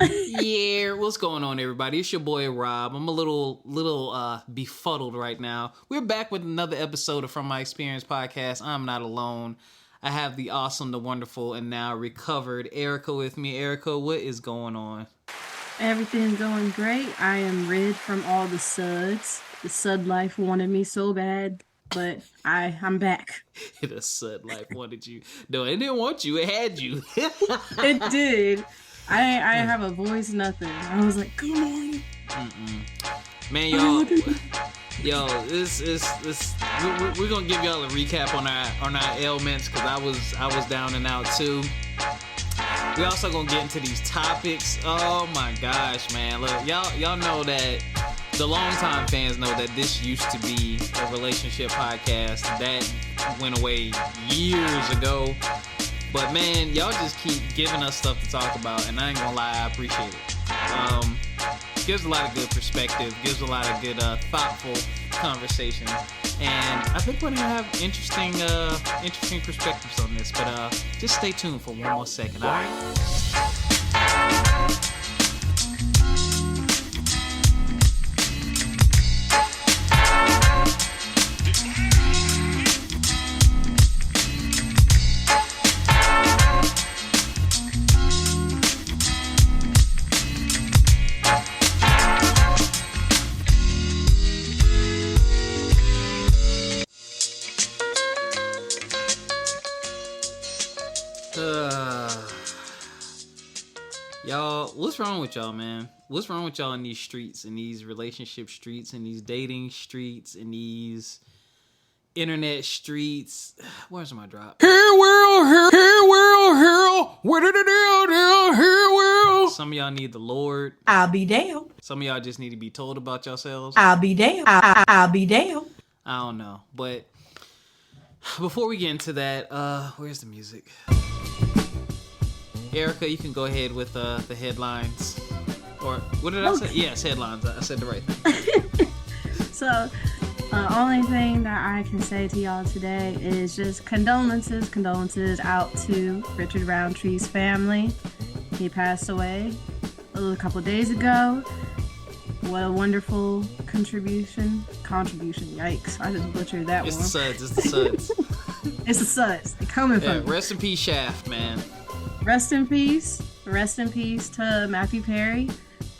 Yeah, what's going on, everybody? It's your boy Rob. I'm a little befuddled right now. We're back with another episode of From My Experience podcast. I'm not alone. I have the awesome, the wonderful, and now recovered Ericca with me. Ericca, what is going on? Everything's going great. I am rid from all the suds. The sud life wanted me so bad, but I'm back. The sud life wanted you. No, it didn't want you. It had you. It did. I have a voice, nothing. I was like, come on. Man, y'all. Yo, we're gonna give y'all a recap on our ailments because I was down and out too. We also gonna get into these topics. Oh my gosh, man! Look, y'all know that the longtime fans know that this used to be a relationship podcast that went away years ago. But man, y'all just keep giving us stuff to talk about, and I ain't gonna lie, I appreciate it. Gives a lot of good perspective, gives a lot of good, thoughtful conversation, and I think we're gonna have interesting perspectives on this. But just stay tuned for one more second, all right? Y'all, what's wrong with y'all, man? What's wrong with y'all in these streets, in these relationship streets, in these dating streets, in these internet streets? Where's my drop? Here world, where did it do? Here world. Some of y'all need the Lord. I'll be down. Some of y'all just need to be told about yourselves. I'll be down. I'll be down. I don't know, but before we get into that, where's the music? Ericca, you can go ahead with the headlines. Or, what did I say? Yes, headlines. I said the right thing. So, only thing that I can say to y'all today is just condolences out to Richard Roundtree's family. He passed away a couple of days ago. What a wonderful contribution. Yikes. I just butchered that one. It's the suds. It's the suds. They're coming from rest in peace, Shaft, man. Rest in peace to Matthew Perry.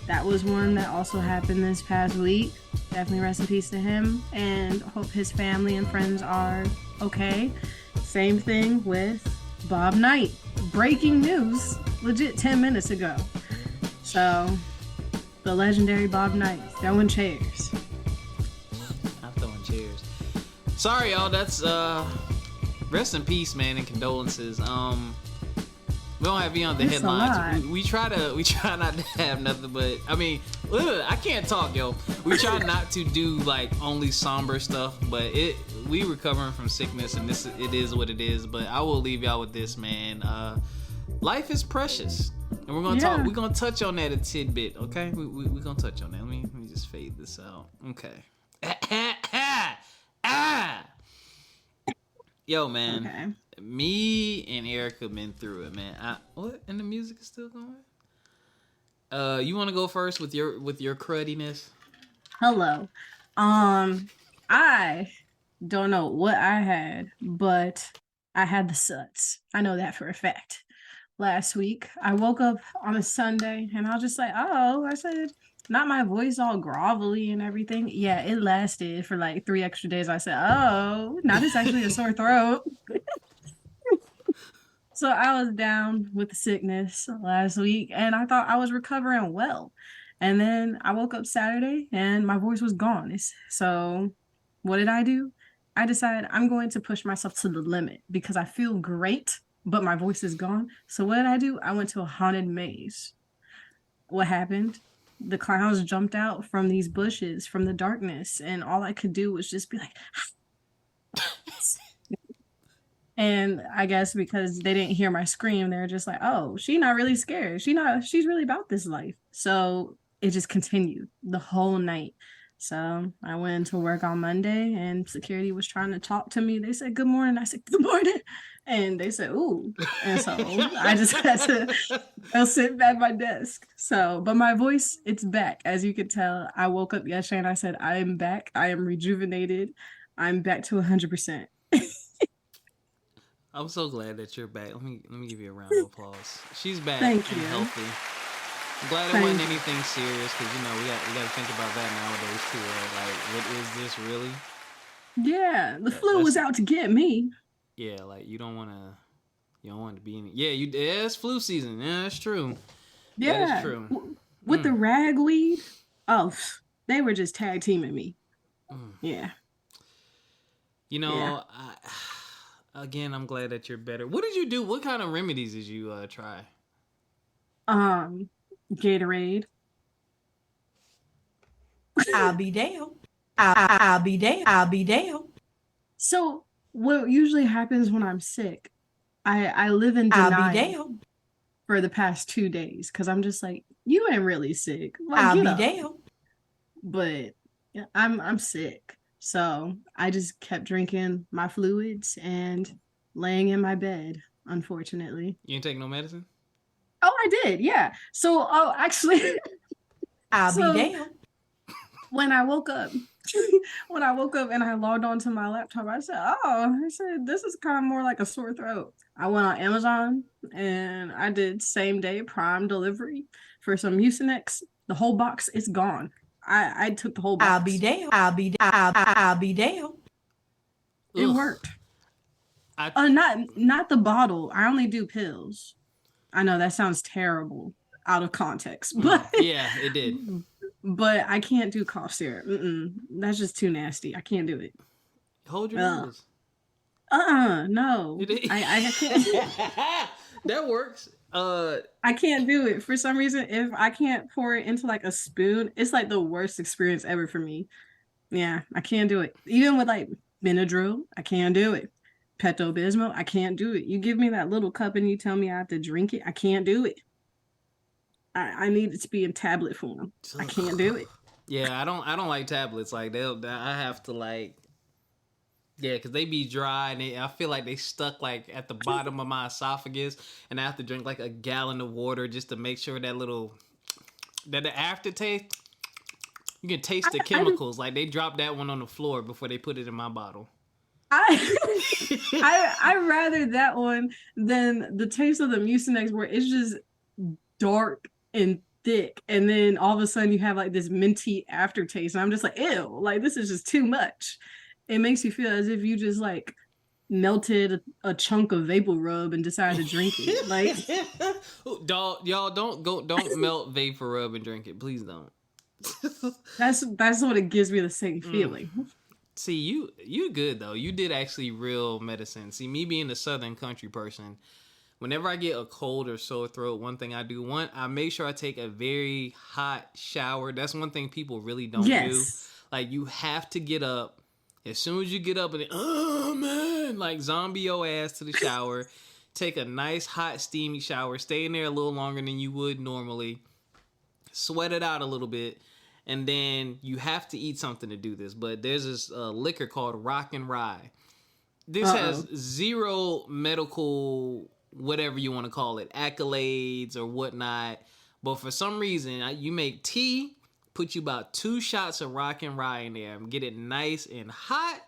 That was one that also happened this past week. Definitely rest in peace to him, and hope his family and friends are okay. Same thing with Bob Knight. Breaking news, legit 10 minutes ago. So, the legendary Bob Knight throwing chairs. I'm throwing chairs. Sorry, y'all. That's rest in peace, man, and condolences. We don't have you on the headlines. We try not to have nothing, but I mean, I can't talk, yo. We try not to do like only somber stuff, but we recovering from sickness, and it is what it is. But I will leave y'all with this, man. Life is precious, and we're gonna talk. We're gonna touch on that a tidbit, okay? We're gonna touch on that. Let me just fade this out, okay? Yo, man. Okay. Me and Ericca been through it, man. What? And the music is still going? You want to go first with your cruddiness? Hello. I don't know what I had, but I had the suds. I know that for a fact. Last week, I woke up on a Sunday, and I was just like, I said, not my voice all grovelly and everything. Yeah, it lasted for like 3 extra days. I said, now it's actually a sore throat. So I was down with the sickness last week, and I thought I was recovering well. And then I woke up Saturday, and my voice was gone. So what did I do? I decided I'm going to push myself to the limit because I feel great, but my voice is gone. So what did I do? I went to a haunted maze. What happened? The clowns jumped out from these bushes, from the darkness, and all I could do was just be like... And I guess because they didn't hear my scream, they're just like, oh, she's not really scared. She's really about this life. So it just continued the whole night. So I went into work on Monday, and security was trying to talk to me. They said, good morning. I said, good morning. And they said, ooh. And so I just had to go sit at my desk. So, but my voice, it's back. As you could tell, I woke up yesterday and I said, I am back. I am rejuvenated. I'm back to 100%. I'm so glad that you're back. Let me give you a round of applause. She's back Thank and you. healthy. I'm glad it Thank wasn't you. anything serious because we got to think about that nowadays too. Right? Like, what is this really? Yeah, the flu That's was out to get me. yeah. Like you don't want to be in. Yeah, it's flu season. Yeah, that's true. That is Yeah. true. With the ragweed, oh, they were just tag teaming me. Mm. Yeah. You Yeah. know, again, I'm glad that you're better. What did you do? What kind of remedies did you try? Gatorade. I'll be damned. I'll be damned. I'll be damned. So what usually happens when I'm sick, I live in I'll be denial damned. for the past 2 days because I'm just like, you ain't really sick. Like, I'll get be up. damned. But yeah, I'm sick. So I just kept drinking my fluids and laying in my bed, unfortunately. You ain't take no medicine? Oh, I did, yeah. So actually I'll be so damned. when I woke up, when I woke up and I logged onto my laptop, I said, this is kind of more like a sore throat. I went on Amazon and I did same day Prime delivery for some Mucinex. The whole box is gone. I took the whole box. I'll be damned. I'll be damned. It Ugh. worked. Not the bottle. I only do pills. I know that sounds terrible out of context, but yeah, it did. But I can't do cough syrup. That's just too nasty. I can't do it. Hold your nose. No. I can't. That works. I can't do it. For some reason, if I can't pour it into like a spoon, it's like the worst experience ever for me. Yeah, I can't do it. Even with like Benadryl, I can't do it. Pepto-Bismol, I can't do it. You give me that little cup and you tell me I have to drink it, I can't do it. I need it to be in tablet form. I can't do it. Yeah, I don't like tablets. Like I have to like, yeah, because they be dry and I feel like they stuck like at the bottom of my esophagus, and I have to drink like a gallon of water just to make sure that the aftertaste. You can taste the chemicals. Like they dropped that one on the floor before they put it in my bottle. I rather that one than the taste of the Mucinex where it's just dark and thick, and then all of a sudden you have like this minty aftertaste, and I'm just like, ew, like this is just too much. It makes you feel as if you just like melted a chunk of vapor rub and decided to drink it. Like, y'all don't melt vapor rub and drink it, please don't. that's what it gives me the same feeling. See, you good though. You did actually real medicine. See, me being a southern country person, whenever I get a cold or sore throat, one thing I do, I make sure I take a very hot shower. That's one thing people really don't do. Like, you have to get up. As soon as you get up and oh man, like zombie your ass to the shower. Take a nice hot steamy shower. Stay in there a little longer than you would normally. Sweat it out a little bit. And then you have to eat something to do this. But there's this liquor called Rock and Rye. This has zero medical, whatever you want to call it, accolades or whatnot. But for some reason, you make tea, put you about 2 shots of Rock and Rye in there, and get it nice and hot.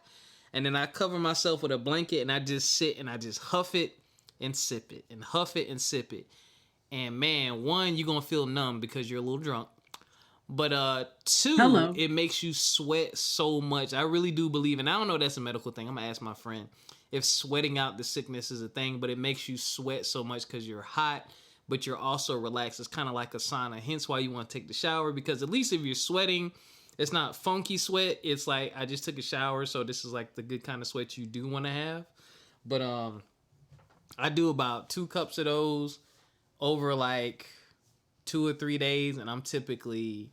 And then I cover myself with a blanket and I just sit and I just huff it and sip it and huff it and sip it. And man, 1, you're going to feel numb because you're a little drunk. But 2, it makes you sweat so much. I really do believe, and I don't know if that's a medical thing. I'm going to ask my friend if sweating out the sickness is a thing, but it makes you sweat so much because you're hot, but you're also relaxed. It's kind of like a sauna. Hence why you want to take the shower, because at least if you're sweating, it's not funky sweat. It's like, I just took a shower, so this is like the good kind of sweat you do want to have. But I do about 2 cups of those over like 2 or 3 days, and I'm typically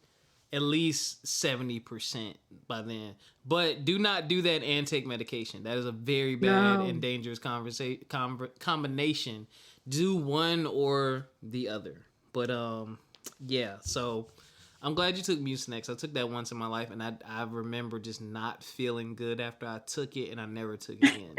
at least 70% by then. But do not do that and take medication. That is a very bad and dangerous combination. Do one or the other. But yeah, so I'm glad you took Mucinex. I took that once in my life, and I remember just not feeling good after I took it, and I never took it again.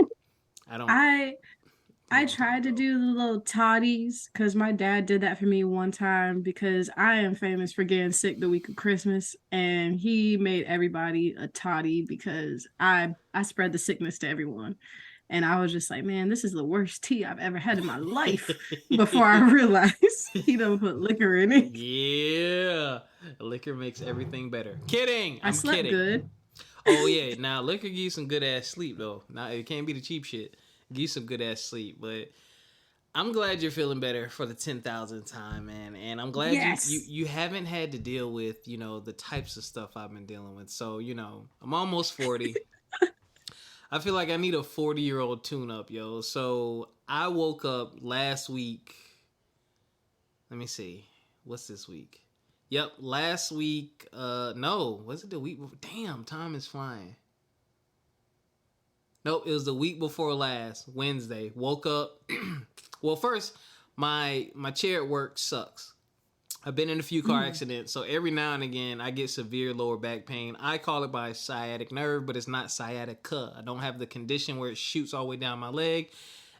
I tried to do the little toddies because my dad did that for me one time because I am famous for getting sick the week of Christmas, and he made everybody a toddy because I spread the sickness to everyone. And I was just like, man, this is the worst tea I've ever had in my life before I realized he don't put liquor in it. Yeah. Liquor makes everything better. Kidding. I I'm slept kidding. good. Oh yeah, now liquor gives you some good ass sleep though. Now it can't be the cheap shit. Give you some good ass sleep, but I'm glad you're feeling better for the 10,000th time, man. And I'm glad Yes. you haven't had to deal with, the types of stuff I've been dealing with. So, I'm almost 40. I feel like I need a 40-year-old tune-up, yo. So I woke up last week. Let me see. What's this week? Yep, last week. No, was it the week before? Damn, time is flying. Nope, it was the week before last, Wednesday. Woke up. Well, first, my chair at work sucks. I've been in a few car accidents, so every now and again I get severe lower back pain. I call it my sciatic nerve, but it's not sciatica. I don't have the condition where it shoots all the way down my leg.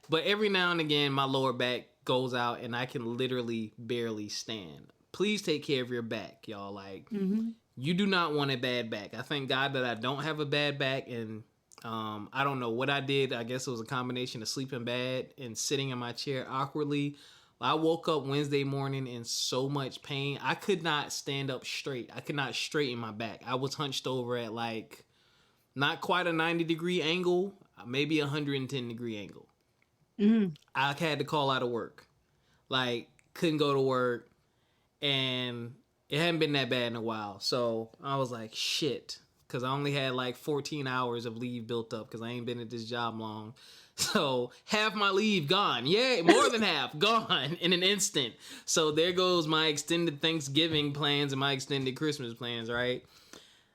But every now and again my lower back goes out and I can literally barely stand. Please take care of your back, y'all. Like, you do not want a bad back. I thank God that I don't have a bad back, and I don't know what I did. I guess it was a combination of sleeping bad and sitting in my chair awkwardly. I woke up Wednesday morning in so much pain. I could not stand up straight. I could not straighten my back. I was hunched over at like not quite a 90-degree angle, maybe a 110-degree angle. I had to call out of work. Like, couldn't go to work, and it hadn't been that bad in a while. So I was like, shit, because I only had like 14 hours of leave built up because I ain't been at this job long. So half my leave gone. Yay, more than half gone in an instant. So there goes my extended Thanksgiving plans and my extended Christmas plans, right?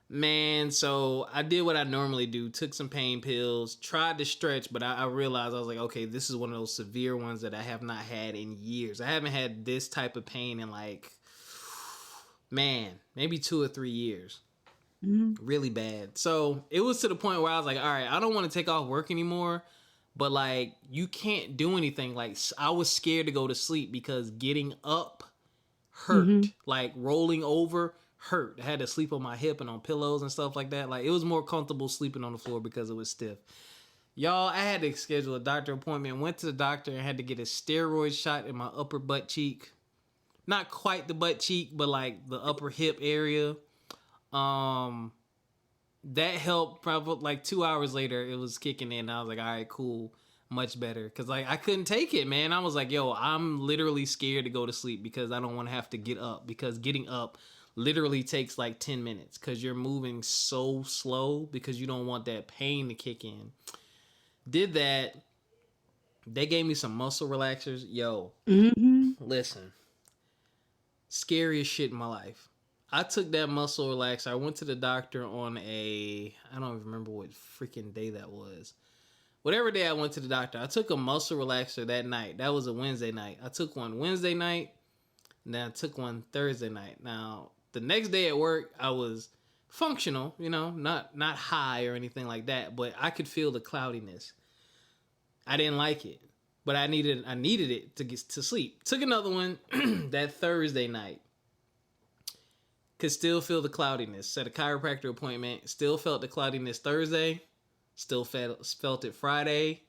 Man, so I did what I normally do. Took some pain pills, tried to stretch, but I realized I was like, okay, this is one of those severe ones that I have not had in years. I haven't had this type of pain in like, man, maybe 2 or 3 years. Really bad. So it was to the point where I was like, all right, I don't want to take off work anymore. But, like, you can't do anything. Like, I was scared to go to sleep because getting up hurt. Like, rolling over hurt. I had to sleep on my hip and on pillows and stuff like that. Like, it was more comfortable sleeping on the floor because it was stiff. Y'all, I had to schedule a doctor appointment. Went to the doctor and had to get a steroid shot in my upper butt cheek. Not quite the butt cheek, but, like, the upper hip area. That helped. Probably like 2 hours later, it was kicking in. I was like, all right, cool, much better. Because like I couldn't take it, man. I was like, yo, I'm literally scared to go to sleep because I don't want to have to get up. Because getting up literally takes like 10 minutes because you're moving so slow because you don't want that pain to kick in. Did that. They gave me some muscle relaxers. Yo, listen, scariest shit in my life. I took that muscle relaxer. I went to the doctor on I don't even remember what freaking day that was. Whatever day I went to the doctor, I took a muscle relaxer that night. That was a Wednesday night. I took one Wednesday night, and then I took one Thursday night. Now, the next day at work, I was functional, not high or anything like that, but I could feel the cloudiness. I didn't like it, but I needed it to get to sleep. Took another one that Thursday night. Could still feel the cloudiness. Set a chiropractor appointment. Still felt the cloudiness Thursday. Still felt it Friday.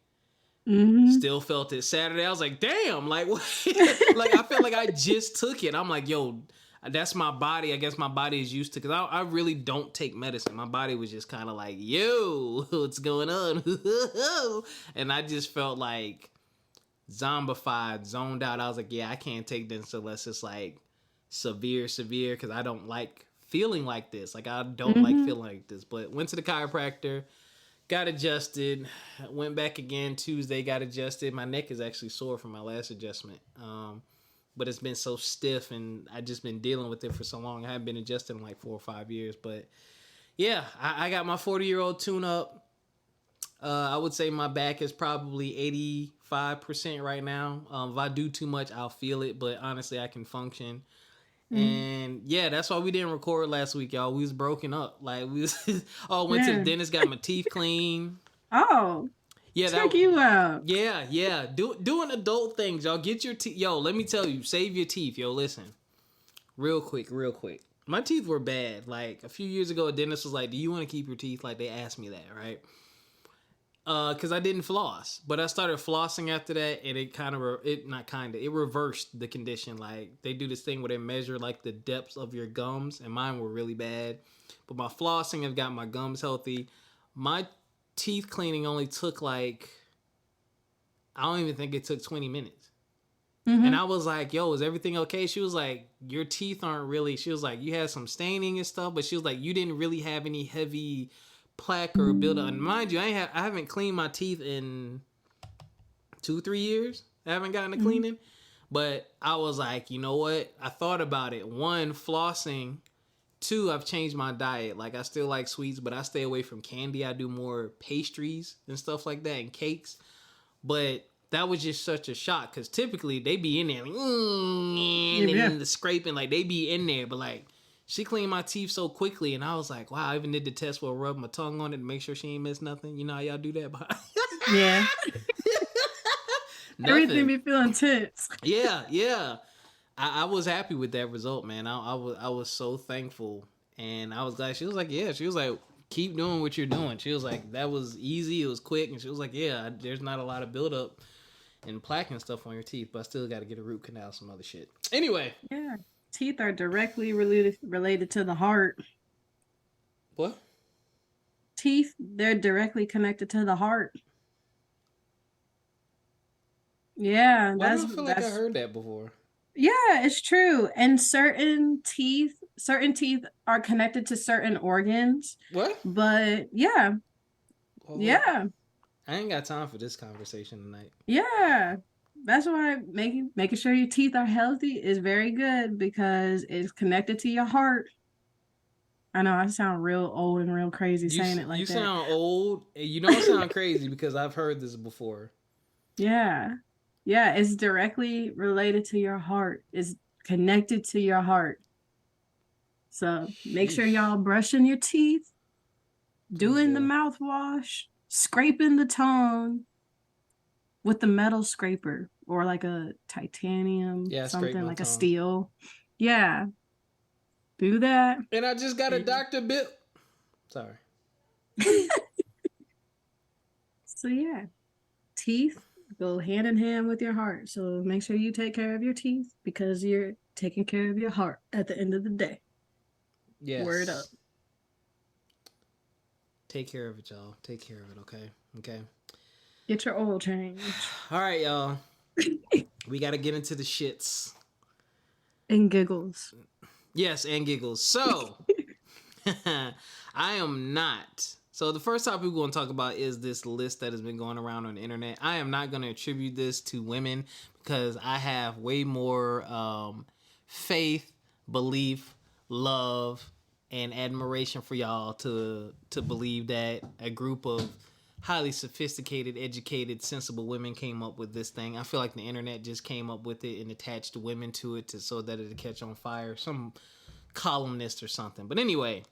Still felt it Saturday. I was like, damn, like what? Like I felt like I just took it. I'm like, yo, that's my body. I guess my body is used to, because I really don't take medicine. My body was just kind of like, yo, what's going on? And I just felt like zombified, zoned out. I was like, yeah, I can't take this unless it's like severe, because I don't like feeling like this. Like I don't like feeling like this. But went to the chiropractor, got adjusted, went back again Tuesday, got adjusted. My neck is actually sore from my last adjustment. But it's been so stiff and I just been dealing with it for so long. I haven't been adjusted in like 4 or 5 years. But yeah, I got my 40-year-old tune up. I would say my back is probably 85% right now. If I do too much, I'll feel it. But honestly, I can function. And yeah, that's why we didn't record last week, y'all. We was broken up. Like we was went to the dentist, got my teeth clean. Oh. Yeah, Check you out. yeah. Doing adult things, y'all. Get your teeth. Yo, let me tell you, save your teeth. Yo, listen, real quick. My teeth were bad. Like a few years ago, a dentist was like, "Do you want to keep your teeth?" Like they asked me that, right? Because I didn't floss, but I started flossing after that, and it reversed the condition. Like they do this thing where they measure like the depths of your gums, and mine were really bad. But my flossing has got my gums healthy. My teeth cleaning only took like, I don't even think it took 20 minutes. And I was like, yo, is everything okay? She was like, your teeth aren't really, she was like, you had some staining and stuff, but she was like, you didn't really have any heavy plaque or buildup. And mind you, I haven't cleaned my teeth in 2-3 years. I haven't gotten to cleaning. But I was like, you know what? I thought about it. 1, flossing. 2, I've changed my diet. Like I still like sweets, but I stay away from candy. I do more pastries and stuff like that and cakes. But that was just such a shock because typically they be in there like, and the scraping, like they be in there. But like she cleaned my teeth so quickly, and I was like, wow, I even did the test where I rubbed my tongue on it to make sure she ain't missed nothing. You know how y'all do that? Yeah. Everything be feeling tense. Yeah. I was happy with that result, man. I was so thankful, and I was glad. She was like, yeah. She was like, keep doing what you're doing. She was like, that was easy. It was quick, and she was like, yeah. There's not a lot of buildup and plaque and stuff on your teeth, but I still got to get a root canal, some other shit. Anyway. Yeah. Teeth are directly related to the heart. What? Teeth, they're directly connected to the heart. Yeah, Why do I feel like I heard that before? Yeah, it's true. And certain teeth are connected to certain organs. What? But yeah. Yeah. I ain't got time for this conversation tonight. Yeah. That's why making sure your teeth are healthy is very good because it's connected to your heart. I know I sound real old and real crazy saying it like that. You sound old. You don't sound crazy because I've heard this before. Yeah. Yeah, it's directly related to your heart. It's connected to your heart. So make sure y'all brushing your teeth, doing the mouthwash, scraping the tongue with the metal scraper or like a titanium, something like a steel. Yeah. Do that. And I just got a Dr. Bill. Sorry. So yeah, teeth go hand in hand with your heart. So make sure you take care of your teeth because you're taking care of your heart at the end of the day. Yes. Word up. Take care of it, y'all. Take care of it, okay? Okay. Get your oil changed. All right, y'all. We got to get into the shits. And giggles. Yes, and giggles. So, I am not. So, the first topic we're going to talk about is this list that has been going around on the internet. I am not going to attribute this to women because I have way more faith, belief, love, and admiration for y'all to believe that a group of highly sophisticated, educated, sensible women came up with this thing. I feel like the internet just came up with it and attached women to it so that it'd catch on fire. Some columnist or something. But anyway,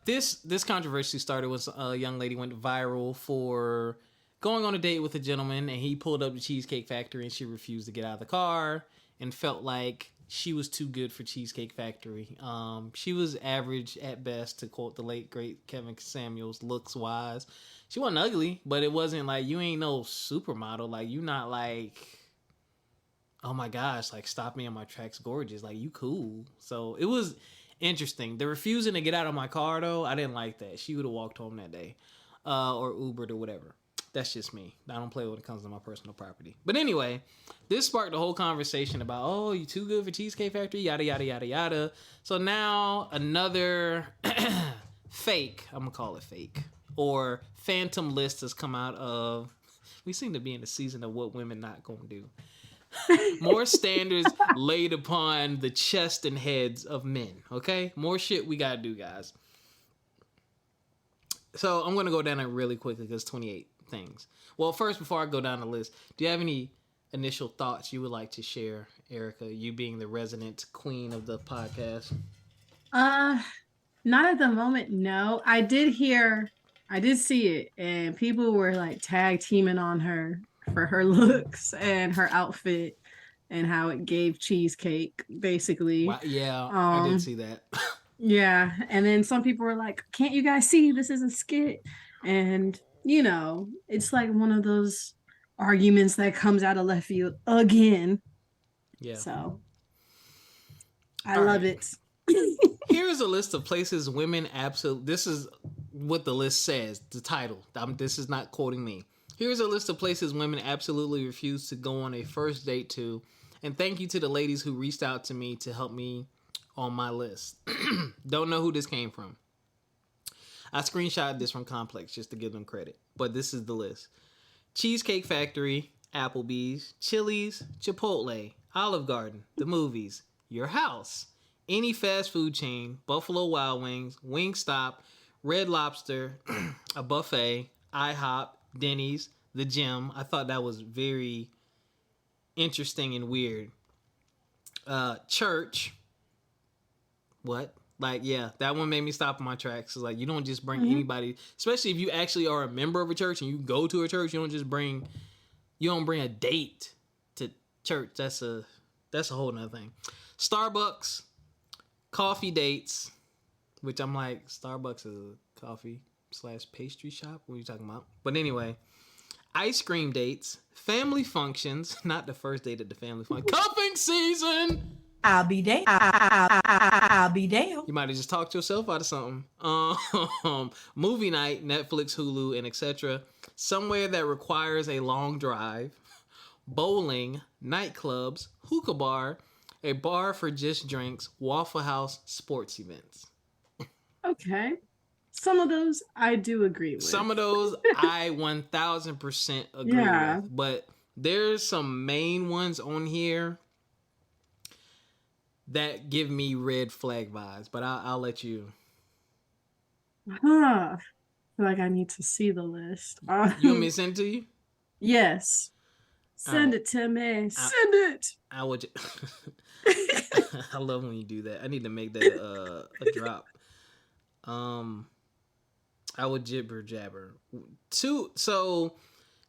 this controversy started when a young lady went viral for going on a date with a gentleman, and he pulled up the Cheesecake Factory, and she refused to get out of the car and felt like she was too good for Cheesecake Factory. She was average at best, to quote the late great Kevin Samuels, looks wise. She wasn't ugly, but it wasn't like, you ain't no supermodel. Like, you not like, oh my gosh, like, stop me on my tracks, gorgeous. Like, you cool. So it was interesting. The refusing to get out of my car, though, I didn't like that. She would have walked home that day, or Ubered or whatever. That's just me. I don't play when it comes to my personal property. But anyway, this sparked the whole conversation about, oh, you too good for Cheesecake Factory, yada, yada, yada, yada. So now another fake, I'm going to call it fake, or phantom list has come out of, we seem to be in the season of what women not going to do. More standards laid upon the chest and heads of men, okay? More shit we got to do, guys. So I'm going to go down it really quickly because 28 things. Well, first, before I go down the list, do you have any initial thoughts you would like to share, Ericca, you being the resident queen of the podcast? Not at the moment, no. I did hear I did see it, and people were like tag teaming on her for her looks and her outfit and how it gave cheesecake, basically. Wow, yeah, I did Um, see that. yeah, and then some people were like, "Can't you guys see this is a skit?" And it's like one of those arguments that comes out of left field again. Yeah. So I All love right. it. Here's a list of places women absolutely. This is what the list says. The title. This is not quoting me. Here's a list of places women absolutely refuse to go on a first date to. And thank you to the ladies who reached out to me to help me on my list. Don't know who this came from. I screenshotted this from Complex just to give them credit. But this is the list. Cheesecake Factory, Applebee's, Chili's, Chipotle, Olive Garden, the movies, your house, any fast food chain, Buffalo Wild Wings, Wingstop, Red Lobster, a buffet, IHOP, Denny's, the gym. I thought that was very interesting and weird. Church. What? Like, yeah, that one made me stop in my tracks. It's like, you don't just bring anybody, especially if you actually are a member of a church and you go to a church, you don't bring a date to church. That's a whole nother thing. Starbucks, coffee dates, which I'm like, Starbucks is a coffee / pastry shop. What are you talking about? But anyway, ice cream dates, family functions, not the first date at the family function, cuffing season. I'll be there. I'll be there. You might have just talked yourself out of something. Movie night, Netflix, Hulu, and etc. Somewhere that requires a long drive. Bowling, nightclubs, hookah bar, a bar for just drinks, Waffle House, sports events. Okay. Some of those I do agree with. Some of those I 1000% agree Yeah. with. But there's some main ones on here that give me red flag vibes. But I'll let you. I feel like I need to see the list. You want me to send it to you? Yes. Send it to me. Send it. I would. I love when you do that. I need to make that a drop. I would jibber jabber.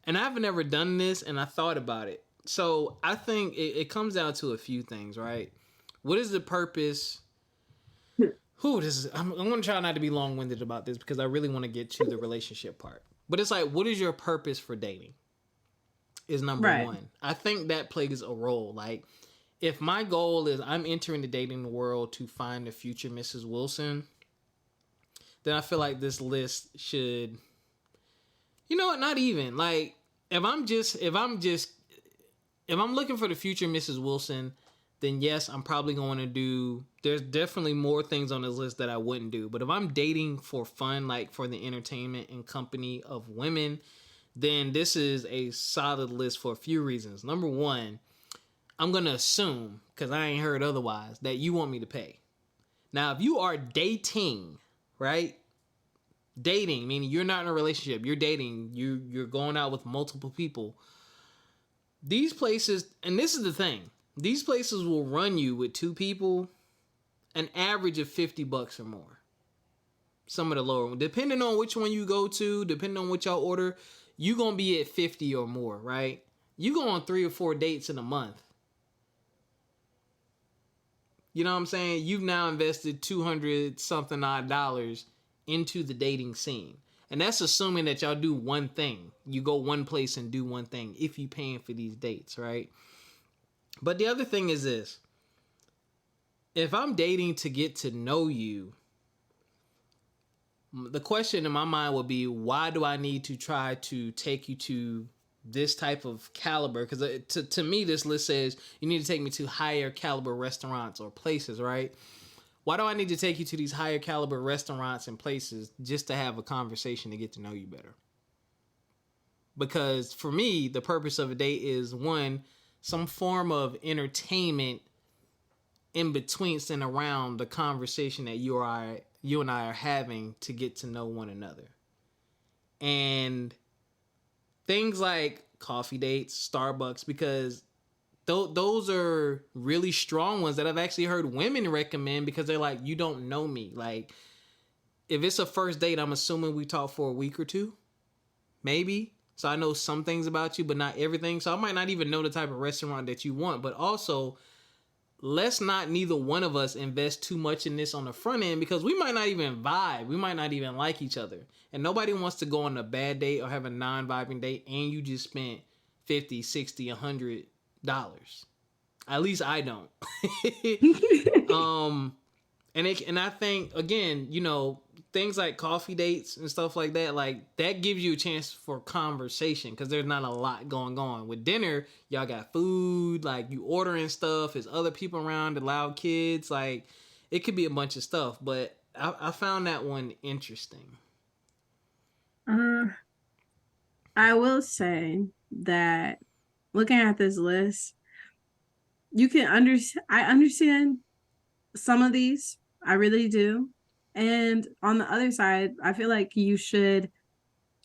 And I've never done this, and I thought about it. So I think it comes down to a few things, right? What is the purpose? I'm going to try not to be long-winded about this because I really want to get to the relationship part. But it's like, what is your purpose for dating? Is number one. I think that plays a role. Like, if my goal is I'm entering the dating world to find the future Mrs. Wilson, then I feel like this list should, you know what? Not even like if I'm looking for the future Mrs. Wilson, then yes, I'm probably going to do. There's definitely more things on this list that I wouldn't do. But if I'm dating for fun, like for the entertainment and company of women, then this is a solid list for a few reasons. Number one, I'm going to assume, because I ain't heard otherwise, that you want me to pay. Now, if you are dating, right? Dating, meaning you're not in a relationship. You're dating. You're going out with multiple people. These places, and this is the thing, these places will run you with two people an average of $50 or more. Some of the lower ones. Depending on which one you go to, depending on what y'all order, you're going to be at 50 or more, right? You go on 3 or 4 dates in a month. You know what I'm saying? You've now invested $200 something odd dollars into the dating scene. And that's assuming that y'all do one thing. You go one place and do one thing if you paying for these dates, right? But the other thing is this. If I'm dating to get to know you, the question in my mind would be, why do I need to try to take you to this type of caliber? Because to me, this list says you need to take me to higher caliber restaurants or places, right? Why do I need to take you to these higher caliber restaurants and places just to have a conversation to get to know you better? Because for me, the purpose of a date is, one, some form of entertainment in between and around the conversation that you and I are having to get to know one another. And things like coffee dates, Starbucks, because those are really strong ones that I've actually heard women recommend because they're like, you don't know me. Like, if it's a first date, I'm assuming we talk for a week or two, maybe. So I know some things about you, but not everything. So I might not even know the type of restaurant that you want. But also, let's not neither one of us invest too much in this on the front end, because we might not even vibe. We might not even like each other. And nobody wants to go on a bad date or have a non-vibing date and you just spent $50, $60, $100. At least I don't. And I think, again, you know, things like coffee dates and stuff like that gives you a chance for conversation, because there's not a lot going on. With dinner, y'all got food, like you ordering stuff, there's other people around, the loud kids, like it could be a bunch of stuff. But I found that one interesting. I will say that looking at this list, you can I understand some of these. I really do. And on the other side, I feel like you should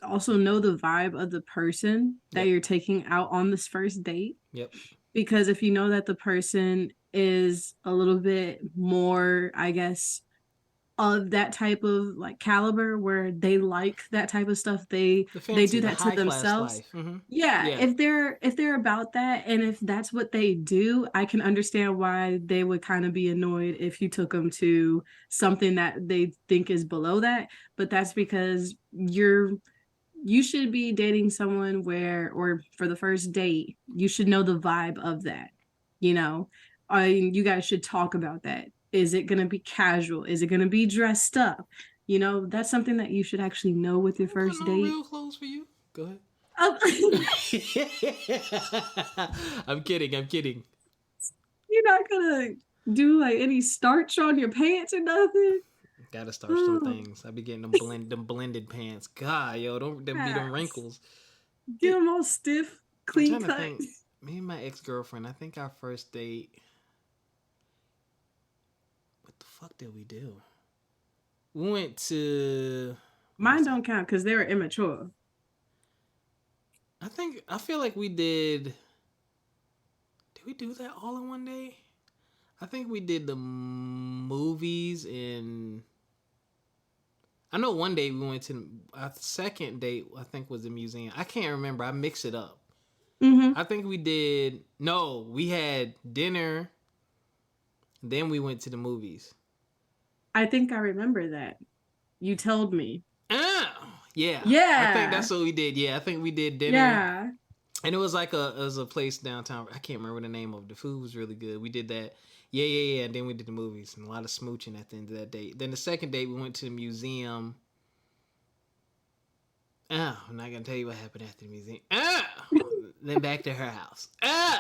also know the vibe of the person that you're taking out on this first date. Yep. Because if you know that the person is a little bit more, I guess, of that type of like caliber where they like that type of stuff, they do that to themselves. Mm-hmm. Yeah, if they're about that, and if that's what they do, I can understand why they would kind of be annoyed if you took them to something that they think is below that. But that's because you should be dating someone or for the first date, you should know the vibe of that. You know, you guys should talk about that. Is it going to be casual? Is it going to be dressed up? You know, that's something that you should actually know with your first date. Real clothes for you. Go ahead. I'm kidding. You're not going to do like any starch on your pants or nothing? Gotta starch some things. I be getting them blended pants. God, yo, don't be them wrinkles. Get them all stiff, clean cut. Me and my ex-girlfriend, I think our first date, what the fuck did we do? We went to... Mine don't count because they were immature. I feel like we did... Did we do that all in one day? I think we did the movies and... I know one day we went to... Our second date, I think, was the museum. I can't remember. I mix it up. Mm-hmm. I think we did... No, we had dinner. Then we went to the movies. I think I remember that. You told me. Oh, yeah. Yeah. I think that's what we did. Yeah, I think we did dinner. Yeah. And it was like a place downtown. I can't remember the name of it. The food was really good. We did that. Yeah. And then we did the movies and a lot of smooching at the end of that date. Then the second date, we went to the museum. Oh, I'm not going to tell you what happened after the museum. Oh! Then back to her house. Oh!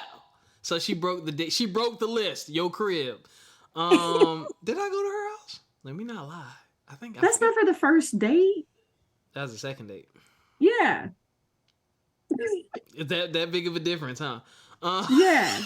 So she broke the list. Your crib. Did I go to her house? Let me not lie. That's not for the first date. That was the second date. Yeah. Is that big of a difference, huh? Yeah.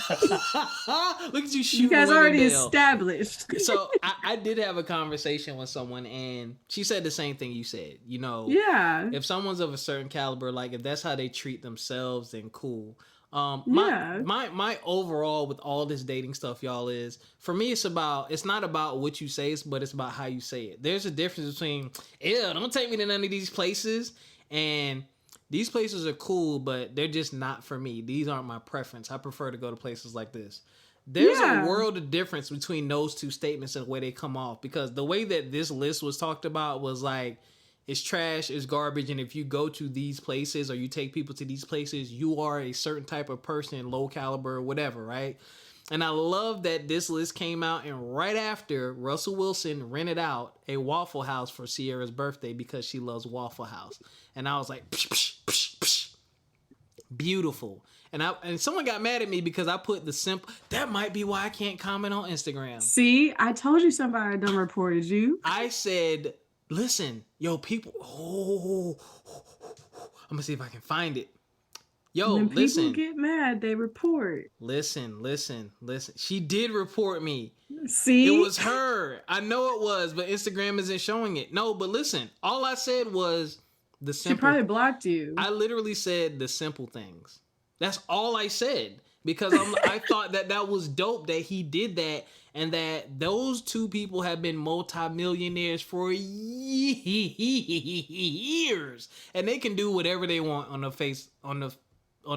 Look at you shooting. You guys already established. So I did have a conversation with someone, and she said the same thing you said. You know, yeah. If someone's of a certain caliber, like if that's how they treat themselves, then cool. My overall with all this dating stuff, y'all, is for me it's not about what you say, but it's about how you say it. There's a difference between don't take me to none of these places, and these places are cool, but they're just not for me. These aren't my preference. I prefer to go to places like this. There's a world of difference between those two statements and the way they come off, because the way that this list was talked about was like, it's trash, it's garbage, and if you go to these places or you take people to these places, you are a certain type of person, low caliber, whatever, right? And I love that this list came out, and right after, Russell Wilson rented out a Waffle House for Sierra's birthday because she loves Waffle House. And I was like, psh, psh, psh, psh. Beautiful. And someone got mad at me because I put the simple... That might be why I can't comment on Instagram. See, I told you somebody done reported you. I said... Listen, yo, people. I'm gonna see if I can find it. Yo, when listen. People get mad, they report. Listen. She did report me. See, it was her. I know it was, but Instagram isn't showing it. No, but listen. All I said was the simple. She probably blocked you. I literally said the simple things. That's all I said. because I thought that was dope that he did that, and that those two people have been multimillionaires for years, and they can do whatever they want on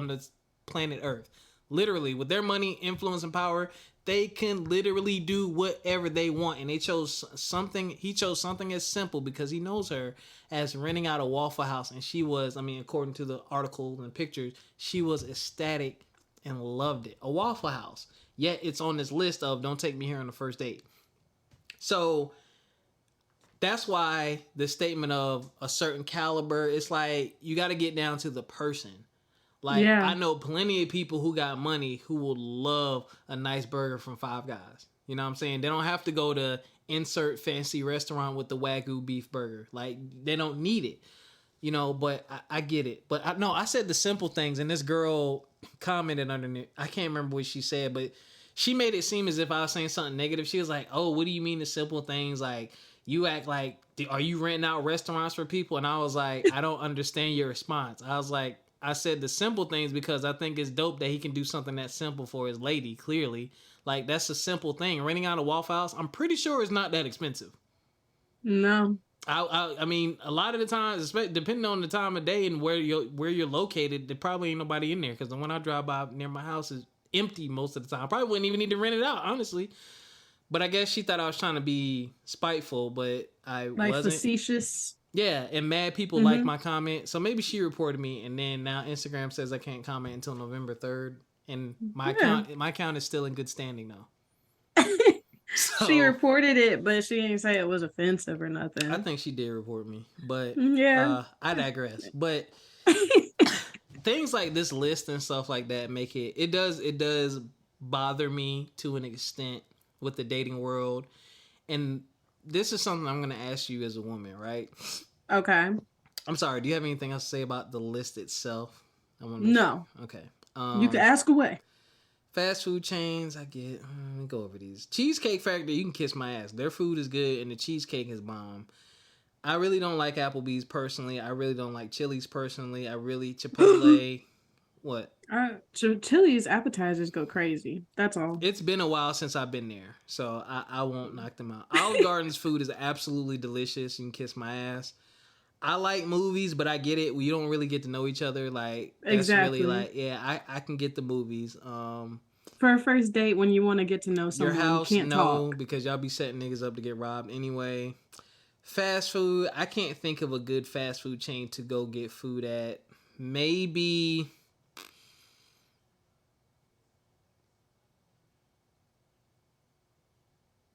the planet Earth. Literally, with their money, influence, and power, they can literally do whatever they want. And they chose something. He chose something as simple because he knows her as renting out a Waffle House, and she was, I mean, according to the article and pictures, she was ecstatic and loved it. A Waffle House. Yet it's on this list of don't take me here on the first date. So that's why the statement of a certain caliber, it's like you got to get down to the person. Like, yeah. I know plenty of people who got money who will love a nice burger from Five Guys. You know what I'm saying? They don't have to go to insert fancy restaurant with the Wagyu beef burger. Like, they don't need it. You know, but I get it. But I said the simple things, and this girl commented underneath. I can't remember what she said, but she made it seem as if I was saying something negative. She was like, oh, what do you mean the simple things? Like, you act like, are you renting out restaurants for people? And I was like, I don't understand your response. I was like, I said the simple things because I think it's dope that he can do something that simple for his lady, clearly. Like, that's a simple thing. Renting out a Waffle House, I'm pretty sure it's not that expensive. No. I mean, a lot of the times, depending on the time of day and where you're located, there probably ain't nobody in there. Because the one I drive by near my house is empty most of the time. I probably wouldn't even need to rent it out, honestly. But I guess she thought I was trying to be spiteful, but I wasn't. Facetious. Yeah, and mad people liked my comment. So maybe she reported me, and then now Instagram says I can't comment until November 3rd. And my account is still in good standing, though. So, she reported it, but she didn't say it was offensive or nothing. I think she did report me, but I digress. But things like this list and stuff like that make it does bother me to an extent with the dating world. And this is something I'm going to ask you as a woman, right? Okay. I'm sorry. Do you have anything else to say about the list itself? No. Sure. Okay. You can ask away. Fast food chains, I get. Let me go over these. Cheesecake Factory, you can kiss my ass. Their food is good and the cheesecake is bomb. I really don't like Applebee's personally. I really don't like Chili's personally. Chipotle. What? Chili's appetizers go crazy. That's all. It's been a while since I've been there, so I won't knock them out. Olive Garden's food is absolutely delicious. You can kiss my ass. I like movies, but I get it. You don't really get to know each other. Like, that's exactly. Really like, yeah, I can get the movies. For a first date, when you want to get to know someone, your house, you can't talk. Because y'all be setting niggas up to get robbed anyway. Fast food, I can't think of a good fast food chain to go get food at. Maybe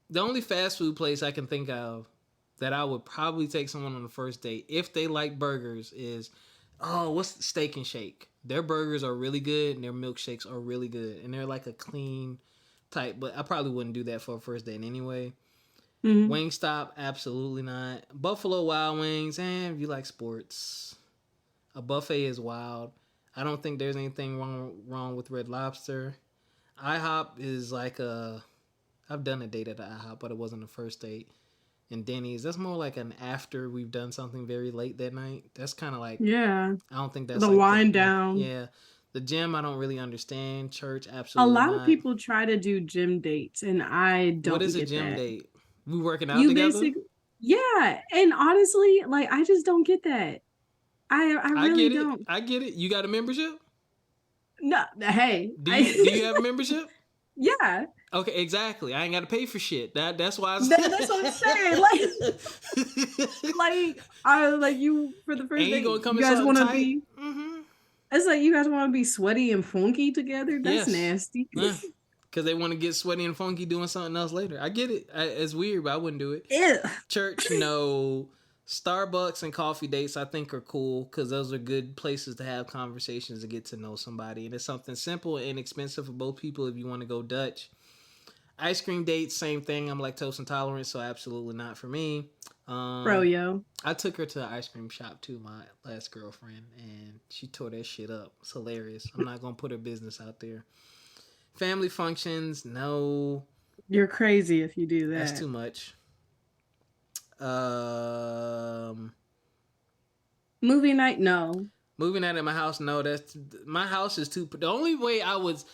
the only fast food place I can think of that I would probably take someone on the first date if they like burgers is, what's Steak and Shake? Their burgers are really good and their milkshakes are really good. And they're like a clean type, but I probably wouldn't do that for a first date anyway. Mm-hmm. Wingstop, absolutely not. Buffalo Wild Wings, and if you like sports. A buffet is wild. I don't think there's anything wrong with Red Lobster. IHOP is like I've done a date at IHOP, but it wasn't a first date. And Denny's, that's more like an after we've done something very late that night. That's kind of like, I don't think that's the like wind down. Yeah. The gym, I don't really understand. Church, absolutely not. A lot of people try to do gym dates, and I don't. What is a gym date? We working out together? Yeah. And honestly, like, I just don't get that. I really don't. I get it. You got a membership? No. Hey. Do you have a membership? Yeah. Okay, exactly. I ain't got to pay for shit. That's why. That's what I'm saying. Like you for the first date. You guys want to be? Mm-hmm. It's like you guys want to be sweaty and funky together. That's nasty. Because they want to get sweaty and funky doing something else later. I get it. It's weird, but I wouldn't do it. Ew. Church, no. Starbucks and coffee dates, I think, are cool because those are good places to have conversations to get to know somebody. And it's something simple and inexpensive for both people if you want to go Dutch. Ice cream dates, same thing. I'm lactose intolerant, so absolutely not for me. Yo. I took her to an ice cream shop, too, my last girlfriend, and she tore that shit up. It's hilarious. I'm not going to put her business out there. Family functions, no. You're crazy if you do that. That's too much. Movie night, no. Movie night at my house, no. My house is too. The only way I was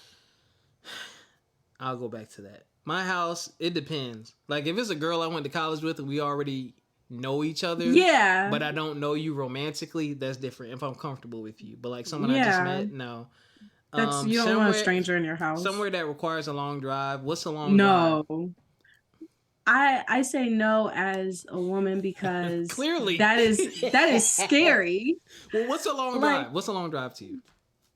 I'll go back to that. My house, it depends. Like if it's a girl I went to college with and we already know each other, Yeah. but I don't know you romantically, that's different. If I'm comfortable with you, but like someone I just Yeah. met, no. That's you don't want a stranger in your house. Somewhere that requires a long drive. What's a long No. drive? I say no as a woman because Clearly that is scary. Well, what's a long Like, drive? What's a long drive to you?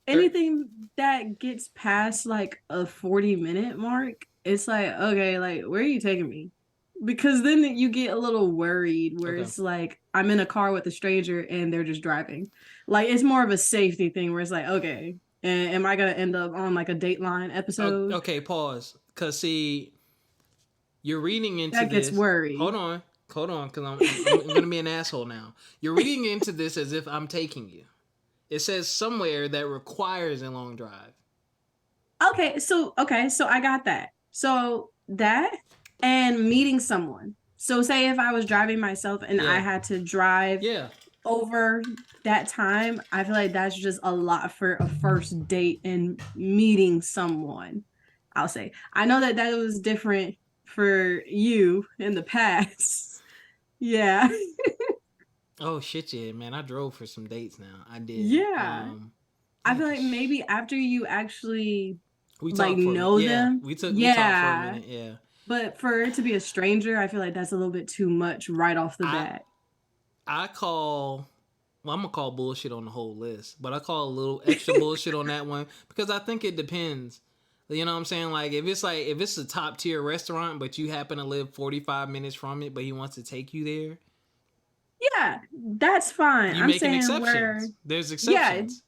Anything that gets past like a 40-minute mark, it's like, okay, like where are you taking me? Because then you get a little worried where Okay. it's like I'm in a car with a stranger and they're just driving. Like it's more of a safety thing where it's like, okay, and am I gonna end up on like a Dateline episode? Okay, pause. Cause see, you're reading into that gets this. Worried. Hold on, cause I'm gonna be an asshole now. You're reading into this as if I'm taking you. It says somewhere that requires a long drive. Okay, so I got that. So that and meeting someone. So say if I was driving myself and I had to drive over that time, I feel like that's just a lot for a first date and meeting someone. I'll say. I know that was different for you in the past. Yeah. Oh shit, yeah, man! I drove for some dates now. I did. Yeah. I feel like maybe after you actually know them. We talked for a minute. Yeah. But for it to be a stranger, I feel like that's a little bit too much right off the bat. I'm gonna call bullshit on the whole list, but I call a little extra bullshit on that one because I think it depends. You know what I'm saying? Like if it's a top tier restaurant, but you happen to live 45 minutes from it, but he wants to take you there. Yeah, that's fine. I'm saying exceptions. There's exceptions.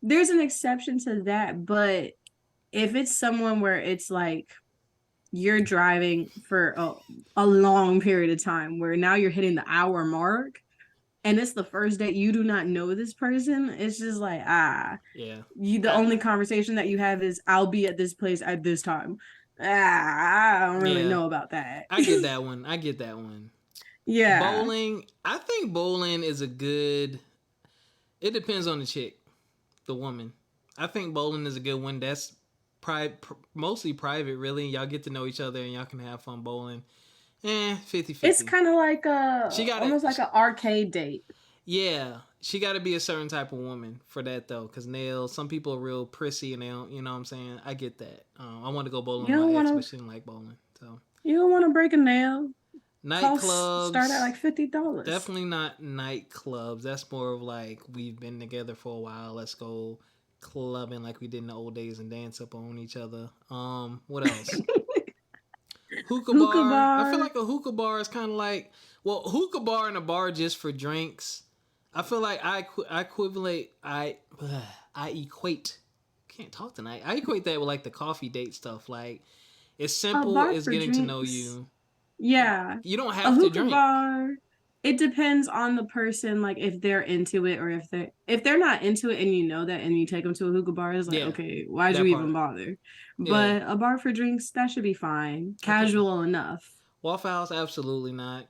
Yeah, there's an exception to that, but if it's someone where it's like you're driving for a long period of time where now you're hitting the hour mark and it's the first date, you do not know this person, it's just like the only conversation that you have is I'll be at this place at this time. I don't really know about that. I get that one. Yeah. Bowling, I think bowling is it depends on the chick, the woman. I think bowling is a good one. That's mostly private, really. Y'all get to know each other and y'all can have fun bowling. 50-50. It's kind of like almost like an arcade date. Yeah, she got to be a certain type of woman for that though, because some people are real prissy and they don't, you know what I'm saying? I get that. I want to go bowling with my ex, but she didn't like bowling. So you don't want to break a nail. Nightclubs start at like $50. Definitely not nightclubs. That's more of like we've been together for a while. Let's go clubbing like we did in the old days and dance up on each other. What else? Hookah bar. I feel like a hookah bar is kind of like hookah bar and a bar just for drinks. I feel like I equate. Can't talk tonight. I equate that with like the coffee date stuff. Like it's simple as getting to know you. Yeah. You don't have to drink. Bar, it depends on the person, like if they're into it or if they're not into it and you know that and you take them to a hookah bar, it's like, okay, why'd you even bother? Yeah. But a bar for drinks, that should be fine. Casual enough. Waffle House, absolutely not.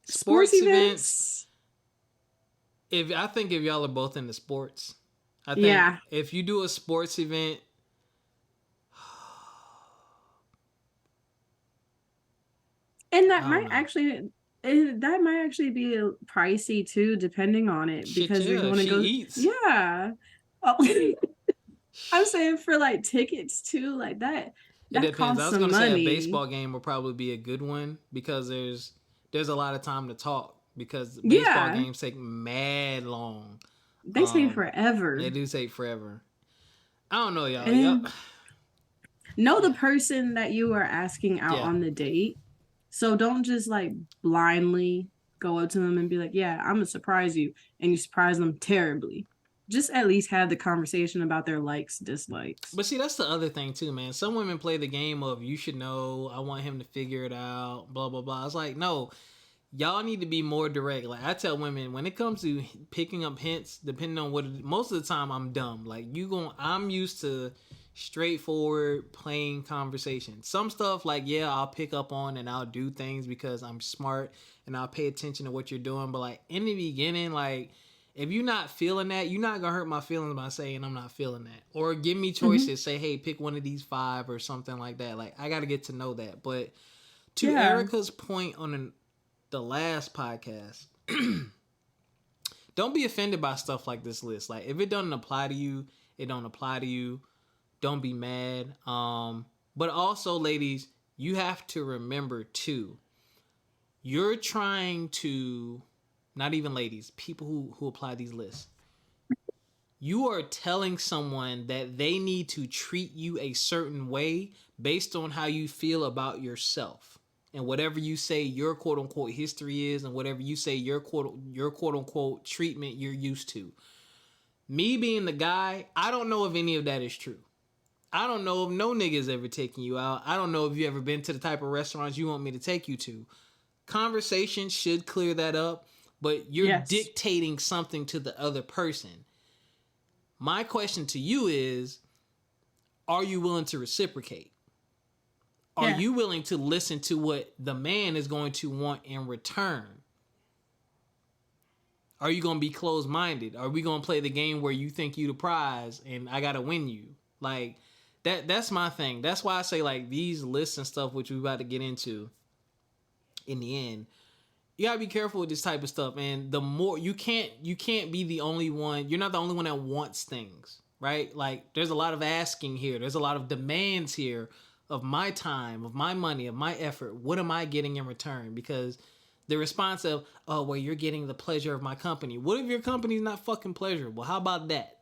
Sports events. If y'all are both into sports, I think if you do a sports event, and that might actually be pricey too, depending on it, because you're going to go. Eats. Yeah, I'm saying for like tickets too, like that. It depends. I was going to say a baseball game will probably be a good one because there's a lot of time to talk because baseball games take mad long. They take forever. They do take forever. I don't know, y'all. Know the person that you are asking out on the date. So don't just like blindly go up to them and be like, yeah, I'm going to surprise you. And you surprise them terribly. Just at least have the conversation about their likes, dislikes. But see, that's the other thing too, man. Some women play the game of you should know, I want him to figure it out, blah, blah, blah. It's like, no, y'all need to be more direct. Like I tell women, when it comes to picking up hints, depending on most of the time I'm dumb. Like I'm used to straightforward, plain conversation. Some stuff like, I'll pick up on and I'll do things because I'm smart and I'll pay attention to what you're doing. But like in the beginning, like If you're not feeling that, you're not gonna hurt my feelings by saying I'm not feeling that. Or give me choices. Say, hey, pick one of these 5 or something like that. Like, I gotta get to know that. But to Erica's point on the last podcast, don't be offended by stuff like this list. Like, if it doesn't apply to you, it don't apply to you. Don't be mad. But also, ladies, you have to remember too, you're trying to, not even ladies, people who apply these lists, you are telling someone that they need to treat you a certain way based on how you feel about yourself. And whatever you say your quote unquote history is, and whatever you say your quote unquote treatment you're used to. Me being the guy, I don't know if any of that is true. I don't know if no nigga's ever taken you out. I don't know if you ever been to the type of restaurants you want me to take you to. Conversation should clear that up, but you're dictating something to the other person. My question to you is, are you willing to reciprocate? Are you willing to listen to what the man is going to want in return? Are you going to be closed-minded? Are we going to play the game where you think you the prize and I got to win you? Like, that's my thing. That's why I say, like, these lists and stuff, which we're about to get into in the end, you got to be careful with this type of stuff. And the more, you can't be the only one. You're not the only one that wants things, right? Like, there's a lot of asking here. There's a lot of demands here of my time, of my money, of my effort. What am I getting in return? Because the response of, oh, well, you're getting the pleasure of my company. What if your company's not fucking pleasurable? How about that?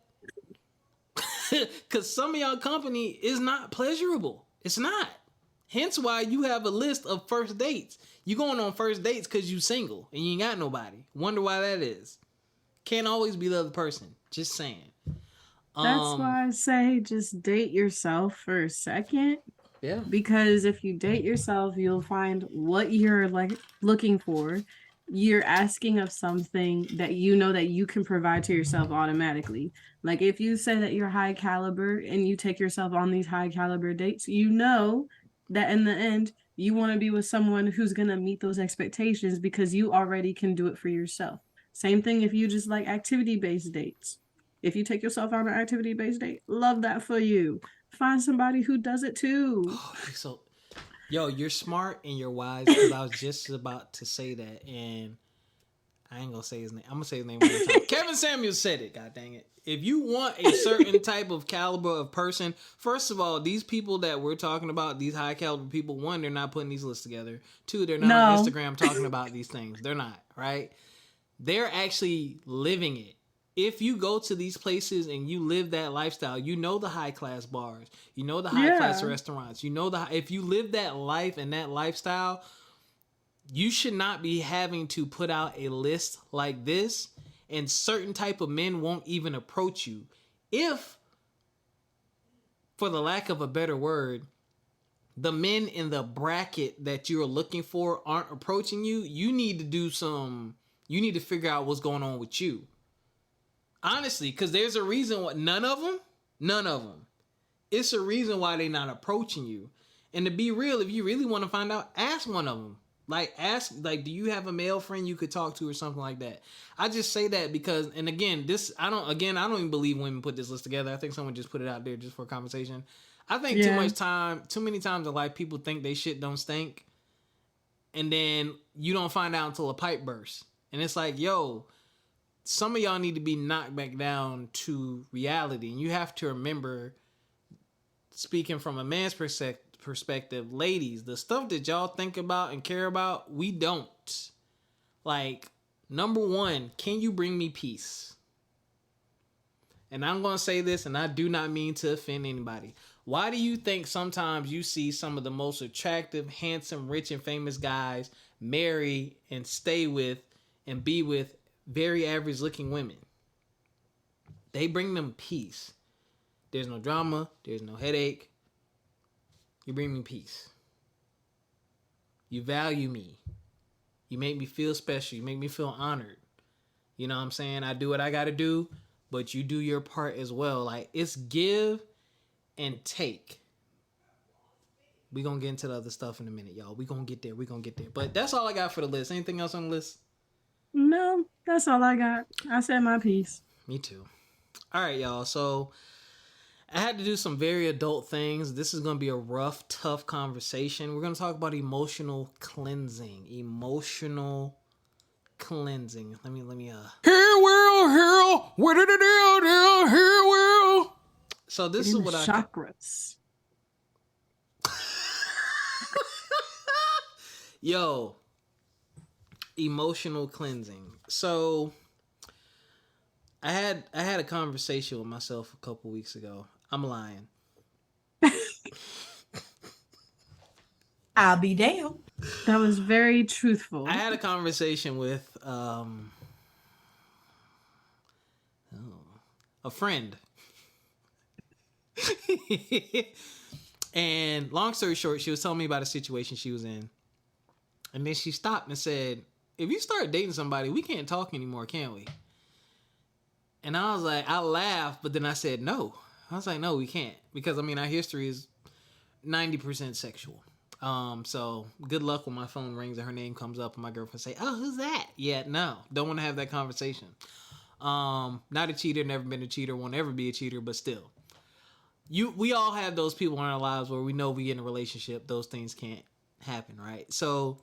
Because some of y'all company is not pleasurable. It's not. Hence why you have a list of first dates. You going on first dates because you single and you ain't got nobody. Wonder why that is. Can't always be the other person. Just saying. That's why I say just date yourself for a second. Yeah. Because if you date yourself, you'll find what you're like looking for. You're asking of something that you know that you can provide to yourself automatically. Like if you say that you're high caliber and you take yourself on these high caliber dates, you know that in the end, you want to be with someone who's going to meet those expectations because you already can do it for yourself. Same thing if you just like activity-based dates. If you take yourself on an activity-based date, love that for you. Find somebody who does it too. Oh, so, yo, you're smart and you're wise, because I was just about to say that, and I ain't gonna say his name. I'm gonna say his name one more time. Kevin Samuels said it. God dang it! If you want a certain type of caliber of person, first of all, these people that we're talking about, these high caliber people, one, they're not putting these lists together. Two, they're not on Instagram talking about these things. They're not, right? They're actually living it. If you go to these places and you live that lifestyle, you know the high class bars, you know the high class restaurants, you know if you live that life and that lifestyle, you should not be having to put out a list like this, and certain type of men won't even approach you. If, for the lack of a better word, the men in the bracket that you're looking for aren't approaching you, you need to figure out what's going on with you. Honestly, because there's a reason why none of them. It's a reason why they're not approaching you. And to be real, if you really want to find out, ask one of them. Do you have a male friend you could talk to or something like that? I just say that because, and again, I don't even believe women put this list together. I think someone just put it out there just for a conversation. I think too many times in life, people think they shit don't stink. And then you don't find out until a pipe bursts. And it's like, yo, some of y'all need to be knocked back down to reality. And you have to remember, speaking from a man's perspective, ladies, the stuff that y'all think about and care about, we don't. Like, number one, can you bring me peace? And I'm going to say this, and I do not mean to offend anybody. Why do you think sometimes you see some of the most attractive, handsome, rich, and famous guys marry and stay with and be with very average looking women? They bring them peace. There's no drama. There's no headache. You bring me peace. You value me. You make me feel special. You make me feel honored. You know what I'm saying? I do what I got to do, but you do your part as well. Like, it's give and take. We're going to get into the other stuff in a minute, y'all. We're going to get there. But that's all I got for the list. Anything else on the list? No, That's all I got. I said my piece. Me too. All right, y'all. So I had to do some very adult things. This is going to be a rough, tough conversation. We're going to talk about emotional cleansing. Emotional cleansing. Let me. Here, world, what did it do? Here, world. So this is what chakras. Yo, emotional cleansing. So I had a conversation with myself a couple weeks ago. I'm lying. I'll be damned. That was very truthful. I had a conversation with a friend. And long story short, she was telling me about a situation she was in. And then she stopped and said, if you start dating somebody, we can't talk anymore, can we? And I was like, I laughed, but then I said, no. I was like, no, we can't. Because, I mean, our history is 90% sexual. So good luck when my phone rings and her name comes up and my girlfriend say, oh, who's that? Yeah, no, don't want to have that conversation. Not a cheater, never been a cheater, won't ever be a cheater, but still. We all have those people in our lives where we know we get in a relationship, those things can't happen, right? So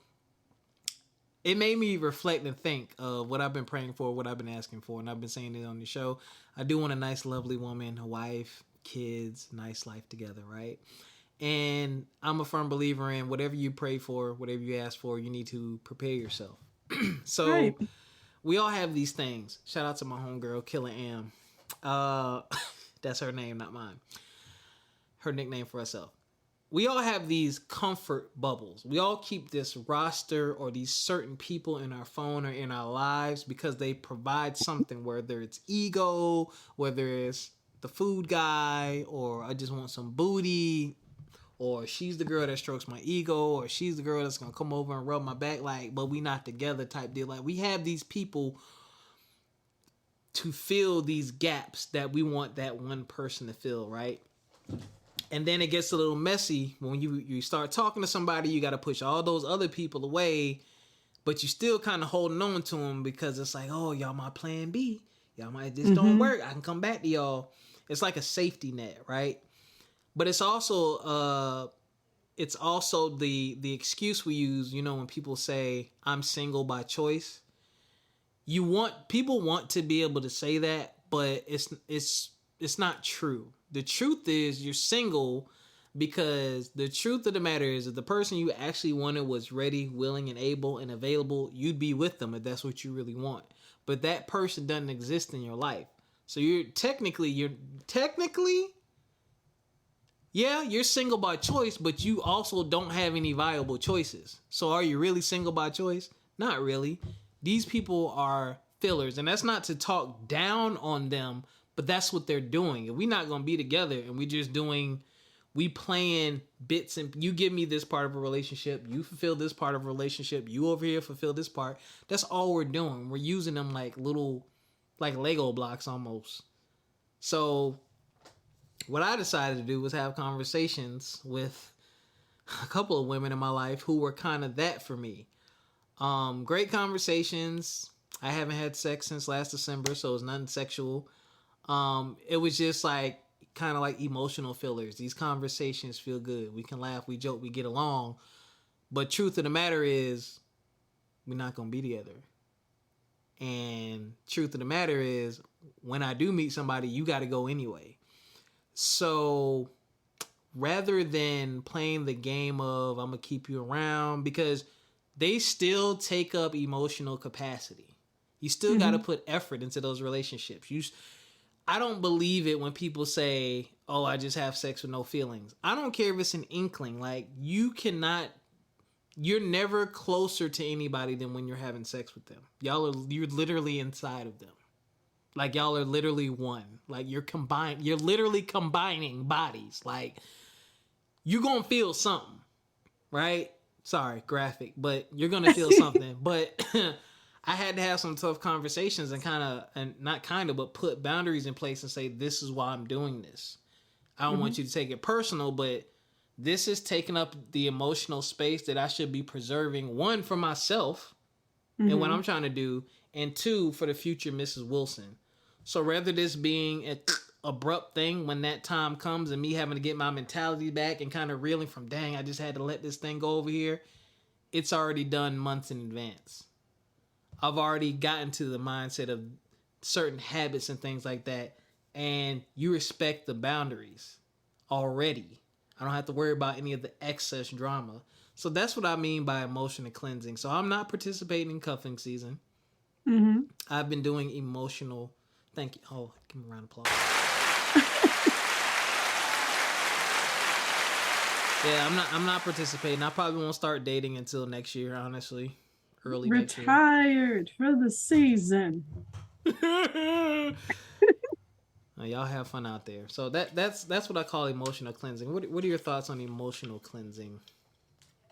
it made me reflect and think of what I've been praying for, what I've been asking for, and I've been saying it on the show. I do want a nice, lovely woman, a wife, kids, nice life together, right? And I'm a firm believer in whatever you pray for, whatever you ask for, you need to prepare yourself. So right. We all have these things. Shout out to my homegirl, Killer Am. That's her name, not mine. Her nickname for herself. We all have these comfort bubbles. We all keep this roster or these certain people in our phone or in our lives because they provide something, whether it's ego, whether it's the food guy, or I just want some booty, or she's the girl that strokes my ego, or she's the girl that's going to come over and rub my back, like, but we not together type deal. Like, we have these people to fill these gaps that we want that one person to fill, right? And then it gets a little messy when you start talking to somebody. You got to push all those other people away, but you still kind of holding on to them because it's like, oh, y'all my plan B. Y'all might this don't work. I can come back to y'all. It's like a safety net, right? But it's also the excuse we use. You know, when people say I'm single by choice, people want to be able to say that, but it's not true. The truth is you're single because the truth of the matter is if the person you actually wanted was ready, willing, and able and available, you'd be with them if that's what you really want. But that person doesn't exist in your life. So you're technically, yeah, you're single by choice, but you also don't have any viable choices. So are you really single by choice? Not really. These people are fillers, and that's not to talk down on them, but that's what they're doing. If we're not going to be together and we playing bits and you give me this part of a relationship, you fulfill this part of a relationship, you over here fulfill this part. That's all we're doing. We're using them like little, like Lego blocks almost. So what I decided to do was have conversations with a couple of women in my life who were kind of that for me. Great conversations. I haven't had sex since last December, so it's nothing sexual. It was just like kind of like emotional fillers. These conversations feel good. We can laugh, we joke, we get along. But truth of the matter is, we're not gonna be together. And truth of the matter is, when I do meet somebody, you got to go anyway. So rather than playing the game of I'm gonna keep you around, because they still take up emotional capacity. You still got to put effort into those relationships. I don't believe it when people say, oh, I just have sex with no feelings. I don't care if it's an inkling. Like, you're never closer to anybody than when you're having sex with them. You're literally inside of them. Like, y'all are literally one. Like, you're literally combining bodies. Like, you're going to feel something, right? Sorry, graphic, but you're going to feel something. But I had to have some tough conversations but put boundaries in place and say, this is why I'm doing this. I don't want you to take it personal, but this is taking up the emotional space that I should be preserving, one, for myself, and what I'm trying to do, and 2, for the future Mrs. Wilson. So rather this being an abrupt thing when that time comes and me having to get my mentality back and kind of reeling from, dang, I just had to let this thing go over here, it's already done months in advance. I've already gotten to the mindset of certain habits and things like that, and you respect the boundaries already. I don't have to worry about any of the excess drama. So that's what I mean by emotional cleansing. So I'm not participating in cuffing season. I've been doing emotional. Thank you. Oh, give me a round of applause. Yeah, I'm not participating. I probably won't start dating until next year, honestly. Early next year. Retired for the season. Y'all have fun out there. So that's what I call emotional cleansing. What are your thoughts on emotional cleansing?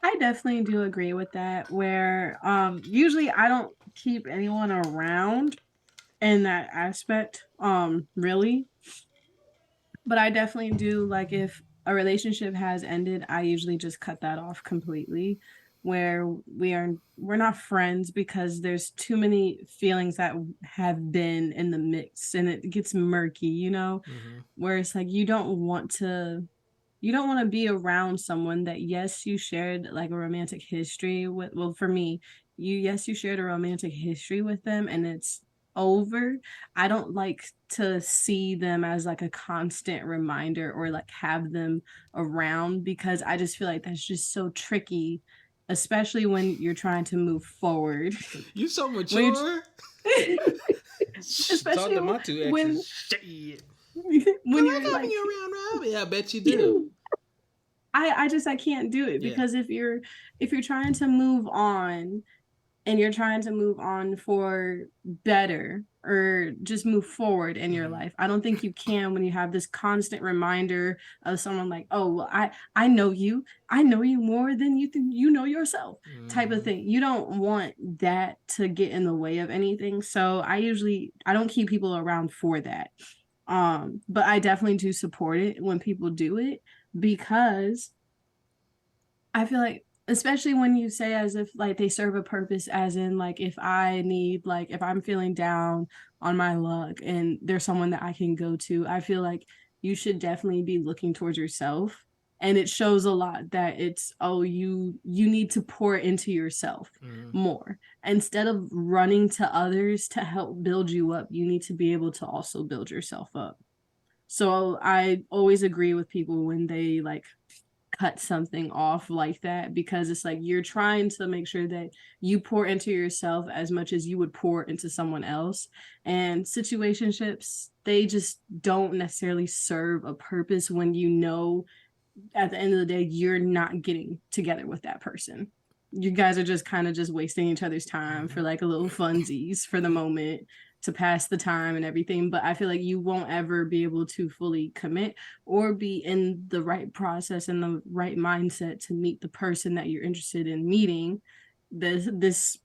I definitely do agree with that. Where usually I don't keep anyone around in that aspect, really. But I definitely do, like, if a relationship has ended, I usually just cut that off completely, where we're not friends because there's too many feelings that have been in the mix and it gets murky, where it's like you don't want to be around someone that, yes, you shared like a romantic history with. Well, for me, you shared a romantic history with them and it's over. I don't like to see them as like a constant reminder or like have them around, because I just feel like that's just so tricky, especially when you're trying to move forward. You so mature. Especially Talk to my 2 exes. when Shit. when I you're like like, having you around, Robbie. I bet you do. I can't do it, because if you're trying to move on and you're trying to move on for better or just move forward in your life, I don't think you can when you have this constant reminder of someone like, oh, well, I know you more than you think you know yourself, type of thing. You don't want that to get in the way of anything. So I don't keep people around for that. But I definitely do support it when people do it, because I feel like, especially when you say as if like they serve a purpose, as in like if I'm feeling down on my luck and there's someone that I can go to, I feel like you should definitely be looking towards yourself. And it shows a lot that it's, oh, you need to pour into yourself more. Instead of running to others to help build you up, you need to be able to also build yourself up. So I always agree with people when they like cut something off like that, because it's like you're trying to make sure that you pour into yourself as much as you would pour into someone else. And situationships, they just don't necessarily serve a purpose when at the end of the day you're not getting together with that person. You guys are just kind of just wasting each other's time for like a little funsies for the moment to pass the time and everything. But I feel like you won't ever be able to fully commit or be in the right process and the right mindset to meet the person that you're interested in meeting, this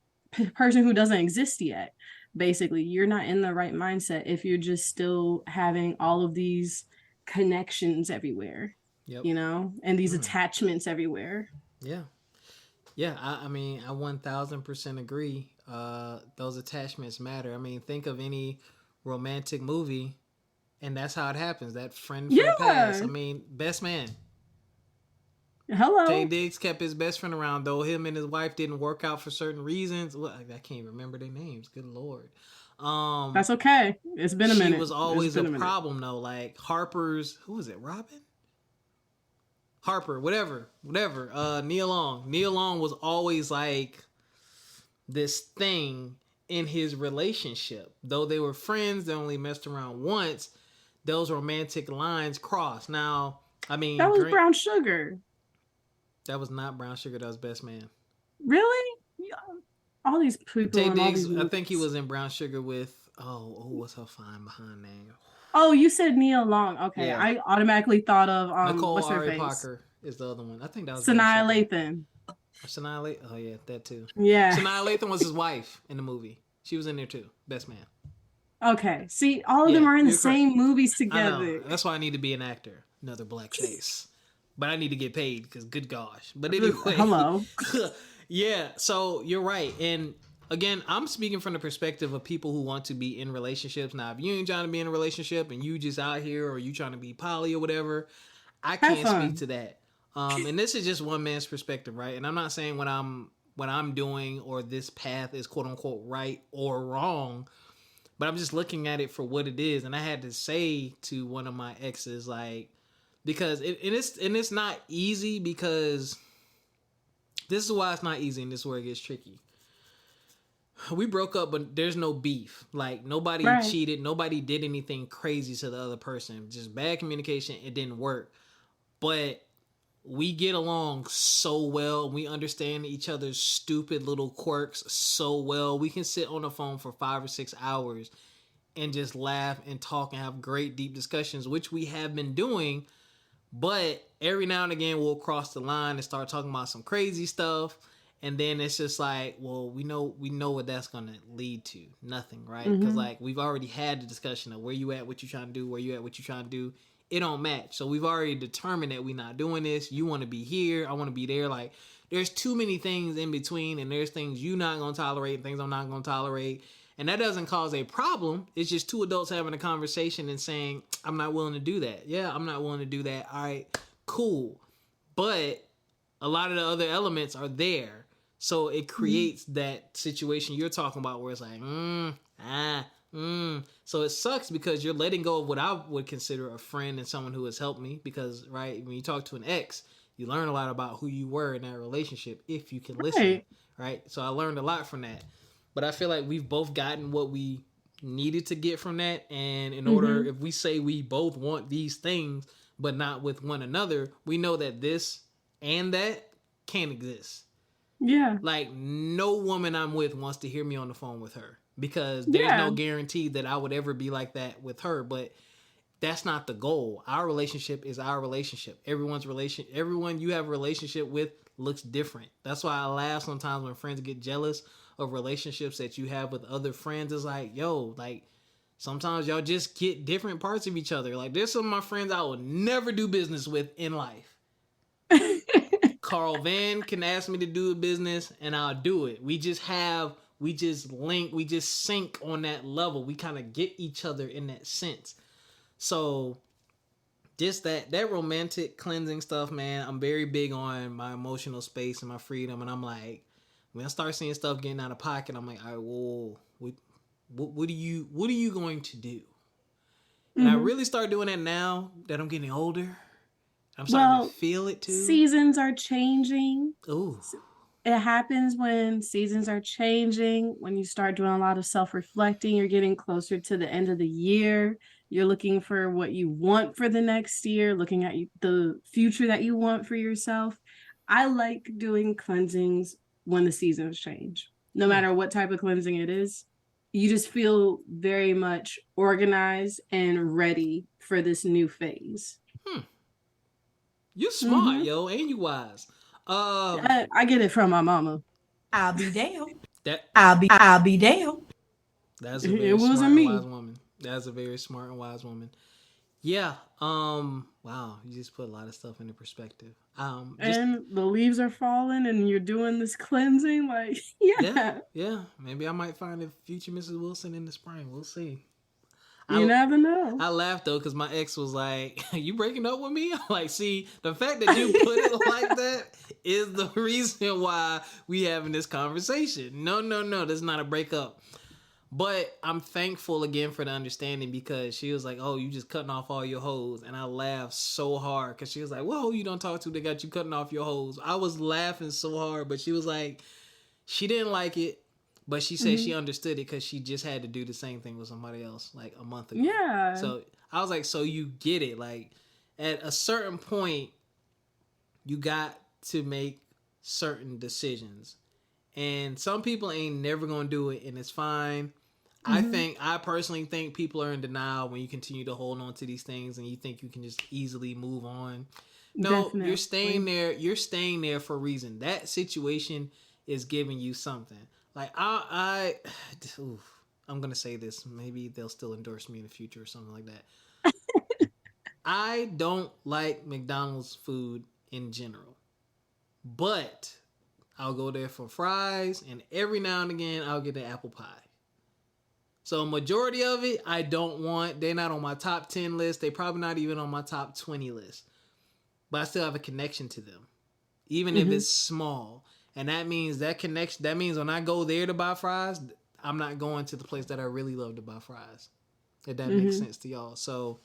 person who doesn't exist yet. Basically, you're not in the right mindset if you're just still having all of these connections everywhere. Yep. And these attachments everywhere. Yeah, I mean, I 1000% agree. Those attachments matter. I mean, think of any romantic movie, and that's how it happens. That friend from the past. I mean, best man. Hello. Tay Diggs kept his best friend around, though him and his wife didn't work out for certain reasons. Well, I can't remember their names. Good Lord. That's okay. It's been a minute. She was always a problem, though. Like Harper's, who was it? Robin? Harper, whatever. Nia Long was always like this thing in his relationship. Though they were friends, they only messed around once. Those romantic lines crossed. Now, I mean, that was Brown Sugar. That was not Brown Sugar. That was Best Man. Really? All these people. Tay Diggs, I think he was in Brown Sugar with. What's her fine behind name? Oh, you said Nia Long. Okay, yeah. I automatically thought of Nicole what's her Ari face? Parker is the other one. I think that was Sanaa Lathan. Sanaa Lathan. Oh yeah, that too. Yeah. Sanaa Lathan was his wife in the movie. She was in there too. Best Man. Okay. See, all of them are in the same movies together. I know. That's why I need to be an actor. Another black face. But I need to get paid because good gosh. But anyway. Hello. Yeah. So you're right. And again, I'm speaking from the perspective of people who want to be in relationships. Now, if you ain't trying to be in a relationship and you just out here, or you trying to be poly or whatever, I Have can't speak fun. to that. And this is just one man's perspective, right? And I'm not saying what I'm doing or this path is quote unquote right or wrong, but I'm just looking at it for what it is. And I had to say to one of my exes, like, because it's not easy, because this is why it's not easy, and this is where it gets tricky. We broke up, but there's no beef. Like, nobody Right. cheated, nobody did anything crazy to the other person. Just bad communication. It didn't work, but we get along so well. We understand each other's stupid little quirks so well. We can sit on the phone for 5 or 6 hours and just laugh and talk and have great deep discussions, which we have been doing. But every now and again, we'll cross the line and start talking about some crazy stuff. And then it's just like, well, we know what that's going to lead to. Nothing, right? Because, like, we've already had the discussion of where you at, what you trying to do, where you at, what you trying to do. It don't match. So we've already determined that we're not doing this. You want to be here. I want to be there. Like, there's too many things in between, and there's things you're not going to tolerate and things I'm not going to tolerate. And that doesn't cause a problem. It's just two adults having a conversation and saying, I'm not willing to do that. Yeah, I'm not willing to do that. All right, cool. But a lot of the other elements are there. So it creates that situation you're talking about where it's like, So it sucks because you're letting go of what I would consider a friend and someone who has helped me. Because, right, when you talk to an ex, you learn a lot about who you were in that relationship if you can listen. Right? So I learned a lot from that. But I feel like we've both gotten what we needed to get from that. And in order, if we say we both want these things, but not with one another, we know that this and that can't exist. Yeah. Like, no woman I'm with wants to hear me on the phone with her, because there's no guarantee that I would ever be like that with her. But that's not the goal. Our relationship is our relationship. Everyone you have a relationship with looks different. That's why I laugh sometimes when friends get jealous of relationships that you have with other friends. It's like, yo, like, sometimes y'all just get different parts of each other. Like, there's some of my friends I will never do business with in life. Carl Van can ask me to do a business and I'll do it. We just link, we just sync on that level. We kind of get each other in that sense. So just that romantic cleansing stuff, man, I'm very big on my emotional space and my freedom. And I'm like, when I start seeing stuff getting out of pocket, I'm like, all right, whoa, what are you going to do? And I really start doing that now that I'm getting older. I'm starting to feel it too. Seasons are changing. Ooh. It happens when seasons are changing, when you start doing a lot of self-reflecting. You're getting closer to the end of the year. You're looking for what you want for the next year, looking at the future that you want for yourself. I like doing cleansings when the seasons change. No matter what type of cleansing it is, you just feel very much organized and ready for this new phase. You smart, yo, and you wise. I get it from my mama. I'll be damned. That I'll be damned. That's a very smart and wise woman. That's a very smart and wise woman. Yeah. Wow. You just put a lot of stuff into perspective. And the leaves are falling, and you're doing this cleansing. Like, yeah. Maybe I might find a future Mrs. Wilson in the spring. We'll see. You never know. I laughed though because my ex was like, "You breaking up with me?" I'm like, see, the fact that you put it like that is the reason why we having this conversation. No, that's not a breakup. But I'm thankful again for the understanding, because she was like, "Oh, you just cutting off all your hoes," and I laughed so hard because she was like, "Whoa, you don't talk to? They got you cutting off your hoes." I was laughing so hard, but she was like, she didn't like it. But she said she understood it because she just had to do the same thing with somebody else like a month ago. Yeah. So I was like, so you get it. Like, at a certain point, you got to make certain decisions. And some people ain't never going to do it, and it's fine. I personally think people are in denial when you continue to hold on to these things and you think you can just easily move on. No, definitely. You're staying there. You're staying there for a reason. That situation is giving you something. Like, I'm going to say this. Maybe they'll still endorse me in the future or something like that. I don't like McDonald's food in general. But I'll go there for fries, and every now and again, I'll get the apple pie. So majority of it, I don't want. They're not on my top 10 list. They probably not even on my top 20 list. But I still have a connection to them, even if it's small. And that means that connection. That means when I go there to buy fries, I'm not going to the place that I really love to buy fries. If that makes sense to y'all. So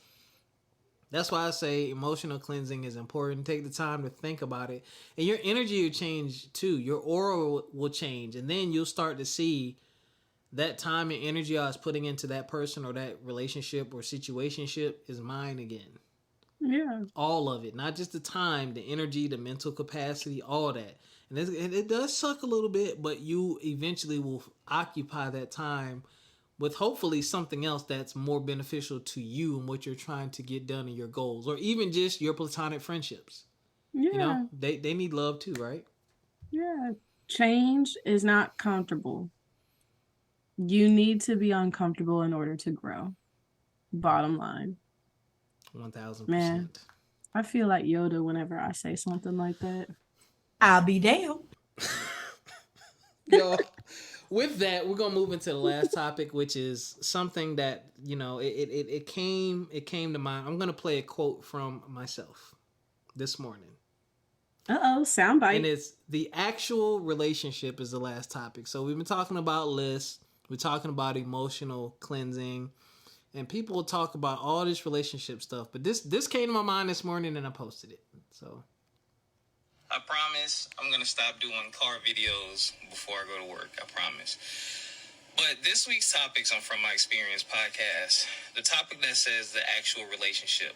that's why I say emotional cleansing is important. Take the time to think about it. And your energy will change too. Your aura will change. And then you'll start to see that time and energy I was putting into that person or that relationship or situationship is mine again. Yeah. All of it. Not just the time, the energy, the mental capacity, all that. And it does suck a little bit, but you eventually will occupy that time with hopefully something else that's more beneficial to you and what you're trying to get done in your goals. Or even just your platonic friendships. Yeah. You know, they need love too, right? Yeah. Change is not comfortable. You need to be uncomfortable in order to grow. Bottom line. 1000%. Man, I feel like Yoda whenever I say something like that. I'll be damned. Yo, with that, we're gonna move into the last topic, which is something that, you know, it came to mind. I'm gonna play a quote from myself this morning. Soundbite. And it's the actual relationship is the last topic. So we've been talking about lists, we're talking about emotional cleansing, and people will talk about all this relationship stuff. But this came to my mind this morning and I posted it. So I promise I'm going to stop doing car videos before I go to work. I promise. But this week's topics are from my experience podcast. The topic that says the actual relationship.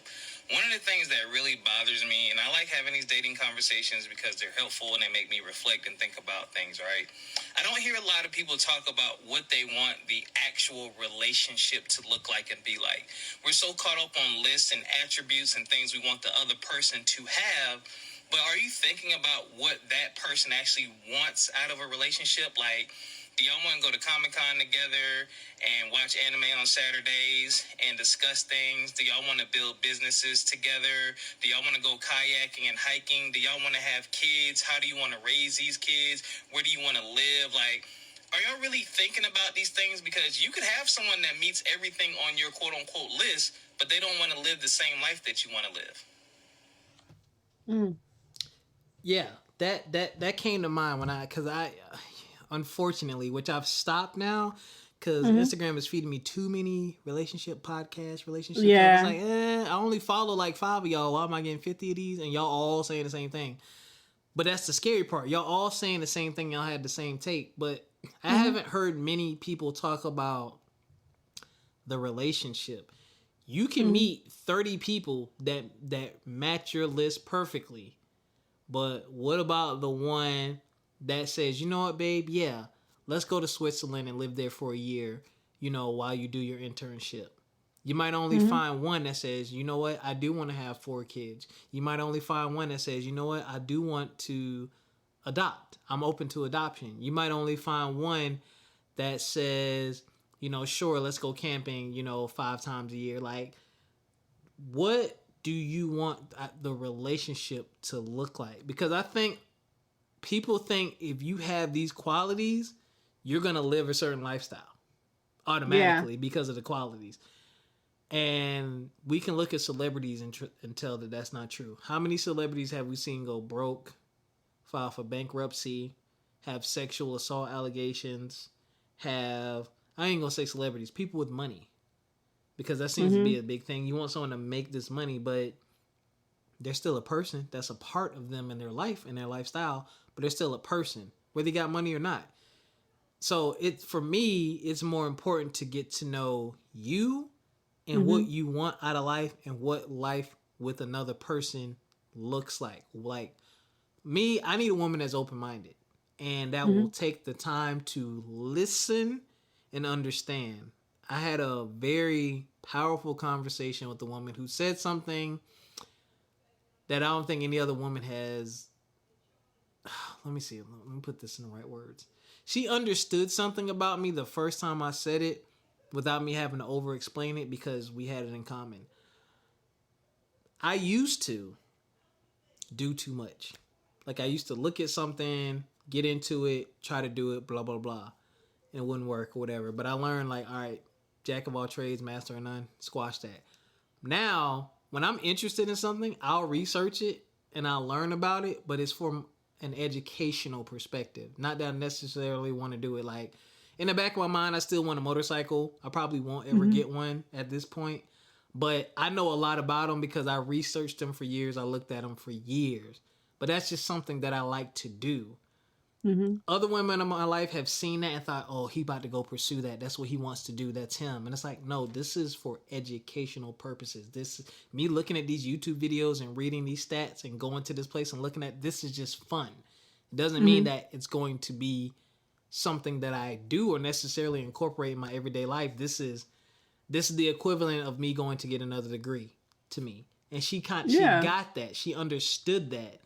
One of the things that really bothers me, and I like having these dating conversations because they're helpful and they make me reflect and think about things, right? I don't hear a lot of people talk about what they want the actual relationship to look like and be like. We're so caught up on lists and attributes and things we want the other person to have. But are you thinking about what that person actually wants out of a relationship? Like, do y'all want to go to Comic-Con together and watch anime on Saturdays and discuss things? Do y'all want to build businesses together? Do y'all want to go kayaking and hiking? Do y'all want to have kids? How do you want to raise these kids? Where do you want to live? Like, are y'all really thinking about these things? Because you could have someone that meets everything on your quote-unquote list, but they don't want to live the same life that you want to live. Yeah, that came to mind when because I unfortunately, which I've stopped now, because Instagram is feeding me too many relationship podcasts, relationships. Yeah. I was like, I only follow like 5 of y'all. Why am I getting 50 of these? And y'all all saying the same thing. But that's the scary part. Y'all all saying the same thing. Y'all had the same take. But I haven't heard many people talk about the relationship. You can meet 30 people that match your list perfectly. But what about the one that says, you know what, babe? Yeah, let's go to Switzerland and live there for a year, you know, while you do your internship. You might only find one that says, you know what, I do want to have 4 kids. You might only find one that says, you know what, I do want to adopt. I'm open to adoption. You might only find one that says, you know, sure, let's go camping, you know, 5 times a year. Like, what do you want the relationship to look like? Because I think people think if you have these qualities, you're going to live a certain lifestyle automatically because of the qualities. And we can look at celebrities and tell that that's not true. How many celebrities have we seen go broke, file for bankruptcy, have sexual assault allegations, I ain't going to say celebrities, people with money. Because that seems to be a big thing. You want someone to make this money, but they're still a person. That's a part of them in their life and their lifestyle, but they're still a person, whether they got money or not. So for me, it's more important to get to know you and what you want out of life and what life with another person looks like. Like me, I need a woman that's open-minded and that will take the time to listen and understand. I had a very powerful conversation with a woman who said something that I don't think any other woman has. Let me see. Let me put this in the right words. She understood something about me the first time I said it without me having to over-explain it because we had it in common. I used to do too much. Like I used to look at something get into it, try to do it, blah blah blah, and it wouldn't work or whatever. But I learned like, all right, jack of all trades, master of none. Squash that. Now, when I'm interested in something, I'll research it and I'll learn about it, but it's from an educational perspective. Not that I necessarily want to do it. Like, in the back of my mind, I still want a motorcycle. I probably won't ever get one at this point. But I know a lot about them because I researched them for years. I looked at them for years. But that's just something that I like to do. Mm-hmm. Other women in my life have seen that and thought, oh, he about to go pursue that. That's what he wants to do. That's him. And it's like, no, this is for educational purposes. This me looking at these YouTube videos and reading these stats and going to this place and looking at this is just fun. It doesn't mean that it's going to be something that I do or necessarily incorporate in my everyday life. This is the equivalent of me going to get another degree to me. And she got that. She understood that.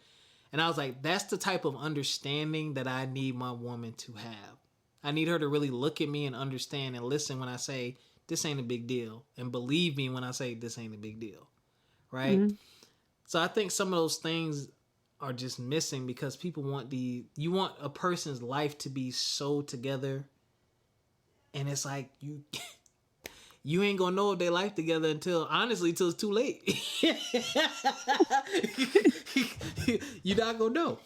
And I was like, that's the type of understanding that I need my woman to have. I need her to really look at me and understand and listen when I say, this ain't a big deal. And believe me when I say, this ain't a big deal. Right? Mm-hmm. So I think some of those things are just missing because people want you want a person's life to be so together. And it's like, you ain't gonna know if they life together until it's too late. You're not gonna know.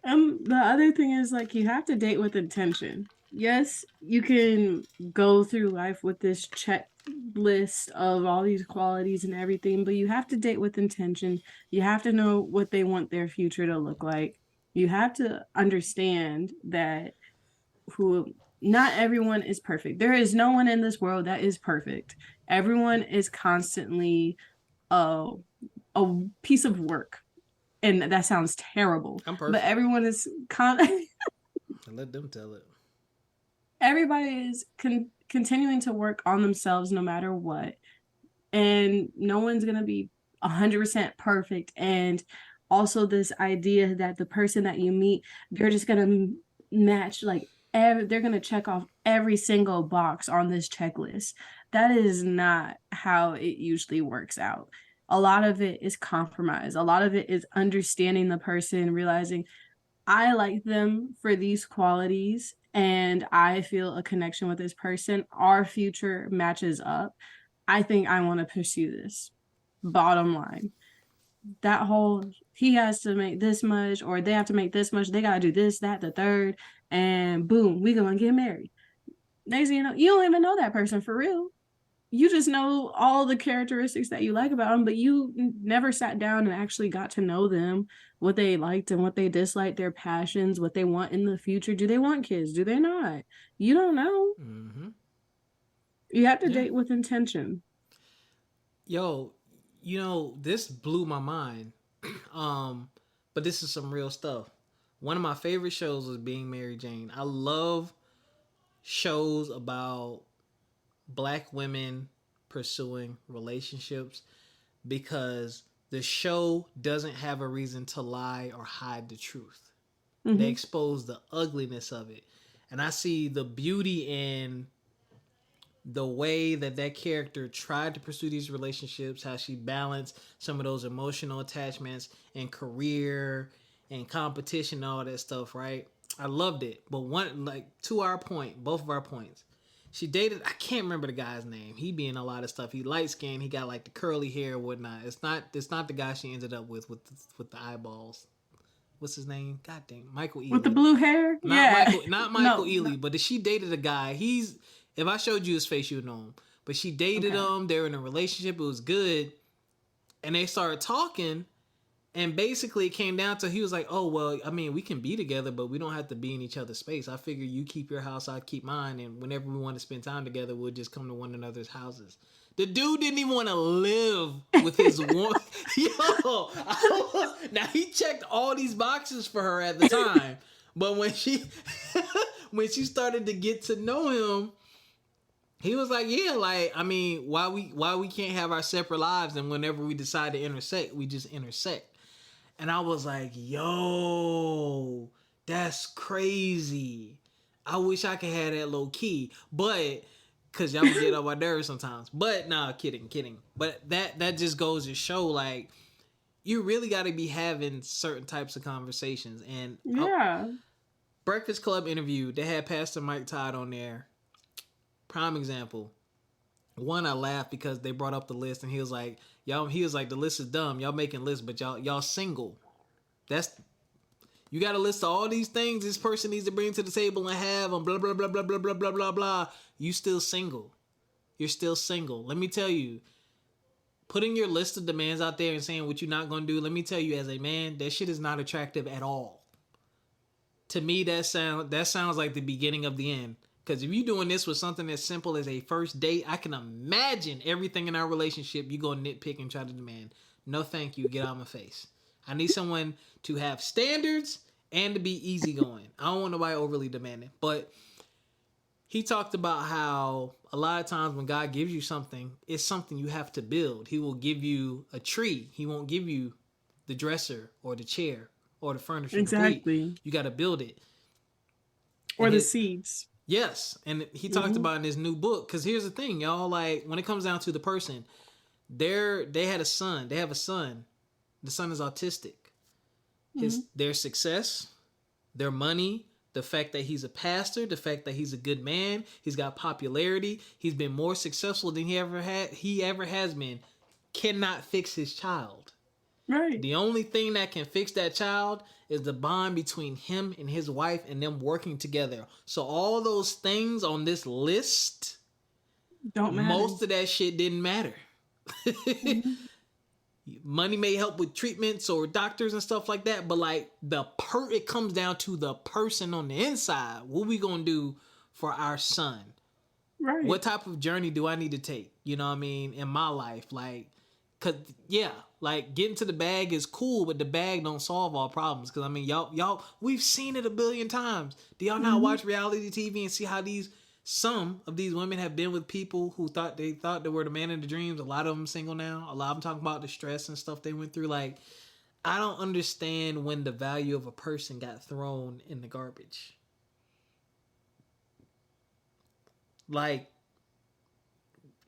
The other thing is, like, you have to date with intention. Yes, you can go through life with this checklist of all these qualities and everything, but you have to date with intention. You have to know what they want their future to look like. You have to understand that not everyone is perfect. There is no one in this world that is perfect. Everyone is constantly a piece of work. And that sounds terrible. I'm perfect. But everyone is let them tell it. Everybody is continuing to work on themselves no matter what. And no one's going to be 100% perfect. And also this idea that the person that you meet, they're just going to match, like, they're going to check off every single box on this checklist. That is not how it usually works out. A lot of it is compromise. A lot of it is understanding the person, realizing I like them for these qualities and I feel a connection with this person. Our future matches up. I think I want to pursue this. Bottom line. That whole, he has to make this much or they have to make this much. They got to do this, that, the third. And boom, we going to get married. Next thing you know, you don't even know that person for real. You just know all the characteristics that you like about them, but you never sat down and actually got to know them, what they liked and what they disliked, their passions, what they want in the future. Do they want kids? Do they not? You don't know. Mm-hmm. You have to date with intention. Yo, this blew my mind. But this is some real stuff. One of my favorite shows was Being Mary Jane. I love shows about Black women pursuing relationships because the show doesn't have a reason to lie or hide the truth. Mm-hmm. They expose the ugliness of it. And I see the beauty in the way that character tried to pursue these relationships, how she balanced some of those emotional attachments and career and competition and all that stuff, right? I loved it. But to our point, both of our points, she dated, I can't remember the guy's name. He be in a lot of stuff. He light skinned. He got like the curly hair and whatnot. It's not the guy she ended up with the eyeballs. What's his name? God dang, Michael Ealy. With the blue hair? Not Michael Ealy, but she dated a guy. If I showed you his face, you would know him. But she dated him. They were in a relationship. It was good. And they started talking. And basically, it came down to, he was like, oh, well, I mean, we can be together, but we don't have to be in each other's space. I figure you keep your house, I keep mine. And whenever we want to spend time together, we'll just come to one another's houses. The dude didn't even want to live with his woman. Now, he checked all these boxes for her at the time. But when she started to get to know him, he was like, yeah, like, I mean, why we can't have our separate lives, and whenever we decide to intersect, we just intersect. And I was like, yo, that's crazy. I wish I could have that low key. But, because y'all get on my nerves sometimes. But, nah, kidding. But that just goes to show, like, you really got to be having certain types of conversations. And Yeah. Breakfast Club interview, they had Pastor Mike Todd on there. Prime example. One, I laughed because they brought up the list, and he was like, the list is dumb. Y'all making lists, but y'all single. You got a list of all these things this person needs to bring to the table and have on blah, blah, blah, blah, blah, blah, blah, blah, blah. You still single. You're still single. Let me tell you, putting your list of demands out there and saying what you're not going to do, let me tell you, as a man, that shit is not attractive at all. To me, that sounds like the beginning of the end. Because if you're doing this with something as simple as a first date, I can imagine everything in our relationship you go nitpick and try to demand. No, thank you. Get out of my face. I need someone to have standards and to be easygoing. I don't want nobody overly demanding. But he talked about how a lot of times when God gives you something, it's something you have to build. He will give you a tree. He won't give you the dresser or the chair or the furniture. Exactly. You got to build it. Or the seeds. Yes. And he talked about in his new book, because here's the thing, y'all, like when it comes down to the person, they had a son. They have a son. The son is autistic. Their success, their money, the fact that he's a pastor, the fact that he's a good man, he's got popularity, he's been more successful than he ever has been, cannot fix his child. Right. The only thing that can fix that child is the bond between him and his wife and them working together. So all those things on this list, don't matter. Most of that shit didn't matter. Money may help with treatments or doctors and stuff like that, but like it comes down to the person on the inside. What we gonna do for our son? Right. What type of journey do I need to take? You know what I mean? In my life, like, cause yeah, like getting to the bag is cool, but the bag don't solve all problems. Cause I mean, y'all, we've seen it a billion times. Do y'all not watch reality TV and see how some of these women have been with people who thought they were the man of the dreams? A lot of them single now. A lot of them talking about the stress and stuff they went through. Like, I don't understand when the value of a person got thrown in the garbage. Like,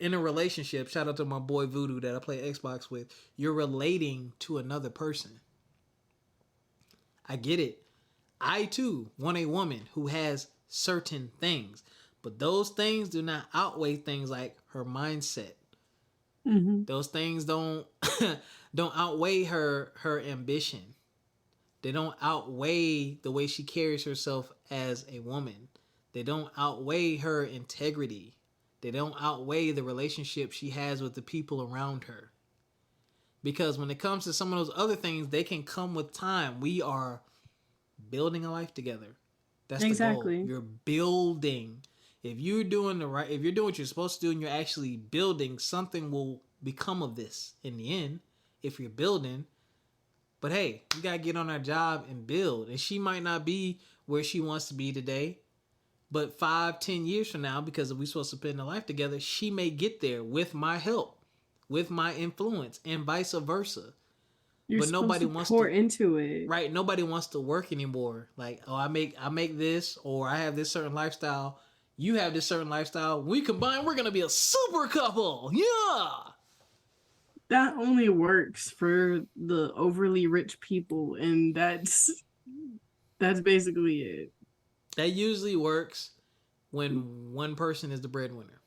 in a relationship, shout out to my boy Voodoo that I play Xbox with, you're relating to another person. I get it. I too want a woman who has certain things, but those things do not outweigh things like her mindset. Those things don't outweigh her ambition. They don't outweigh the way she carries herself as a woman. They don't outweigh her integrity. They don't outweigh the relationship she has with the people around her. Because when it comes to some of those other things, they can come with time. We are building a life together. That's exactly the goal. You're building. If you're doing what you're supposed to do and you're actually building, something will become of this in the end if you're building. But hey, you gotta get on our job and build. And she might not be where she wants to be today, but 5-10 years from now, because we're supposed to spend a life together, she may get there with my help, with my influence, and vice versa. But nobody wants to pour into it. Right? Nobody wants to work anymore. Like, oh, I make this, or I have this certain lifestyle. You have this certain lifestyle. We combine, we're gonna be a super couple. Yeah. That only works for the overly rich people, and that's basically it. That usually works when one person is the breadwinner.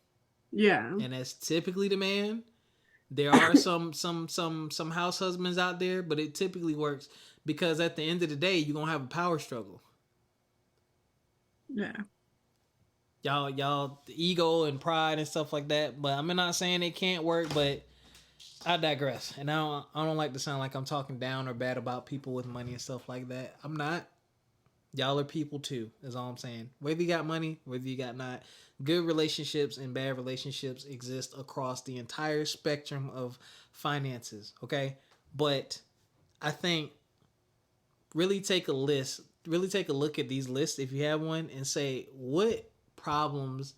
Yeah. And that's typically the man. There are some house husbands out there, but it typically works because at the end of the day, you're gonna have a power struggle. Yeah. Y'all, the ego and pride and stuff like that. But I'm not saying it can't work, but I digress. And I don't like to sound like I'm talking down or bad about people with money and stuff like that. I'm not. Y'all are people too, is all I'm saying. Whether you got money, whether you got not. Good relationships and bad relationships exist across the entire spectrum of finances, okay? But I think really take a look at these lists if you have one and say, what problems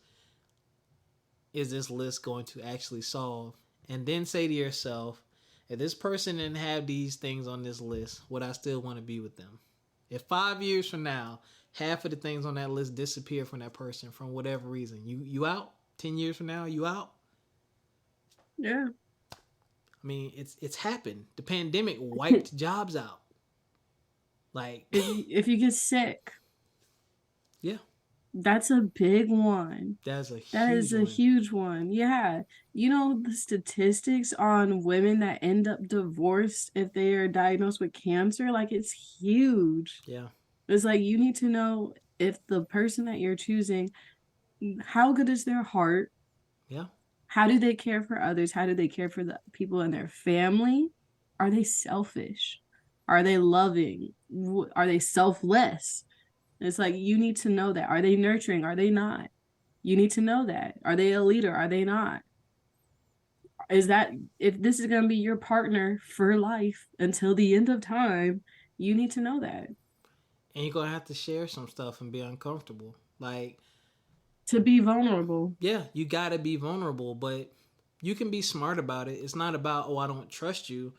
is this list going to actually solve? And then say to yourself, if this person didn't have these things on this list, would I still want to be with them? If 5 years from now, half of the things on that list disappear from that person for whatever reason, you out? 10 years from now, you out? Yeah. I mean, it's happened. The pandemic wiped jobs out. Like, If you get sick, yeah, that's a big one. that's a That huge is a one. huge one. Yeah. You know the statistics on women that end up divorced if they are diagnosed with cancer? Like it's huge. Yeah, It's like you need to know if the person that you're choosing, how good is their heart? yeah. How do they care for others? How do they care for the people in their family? Are they selfish? Are they loving? Are they selfless? It's like you need to know that. Are they nurturing? Are they not? You need to know that. Are they a leader? Are they not? Is that if this is going to be your partner for life until the end of time, you need to know that And you're gonna have to share some stuff and be uncomfortable. Like, to be vulnerable. yeah, you gotta be vulnerable, but you can be smart about it. It's not about, oh, I don't trust you.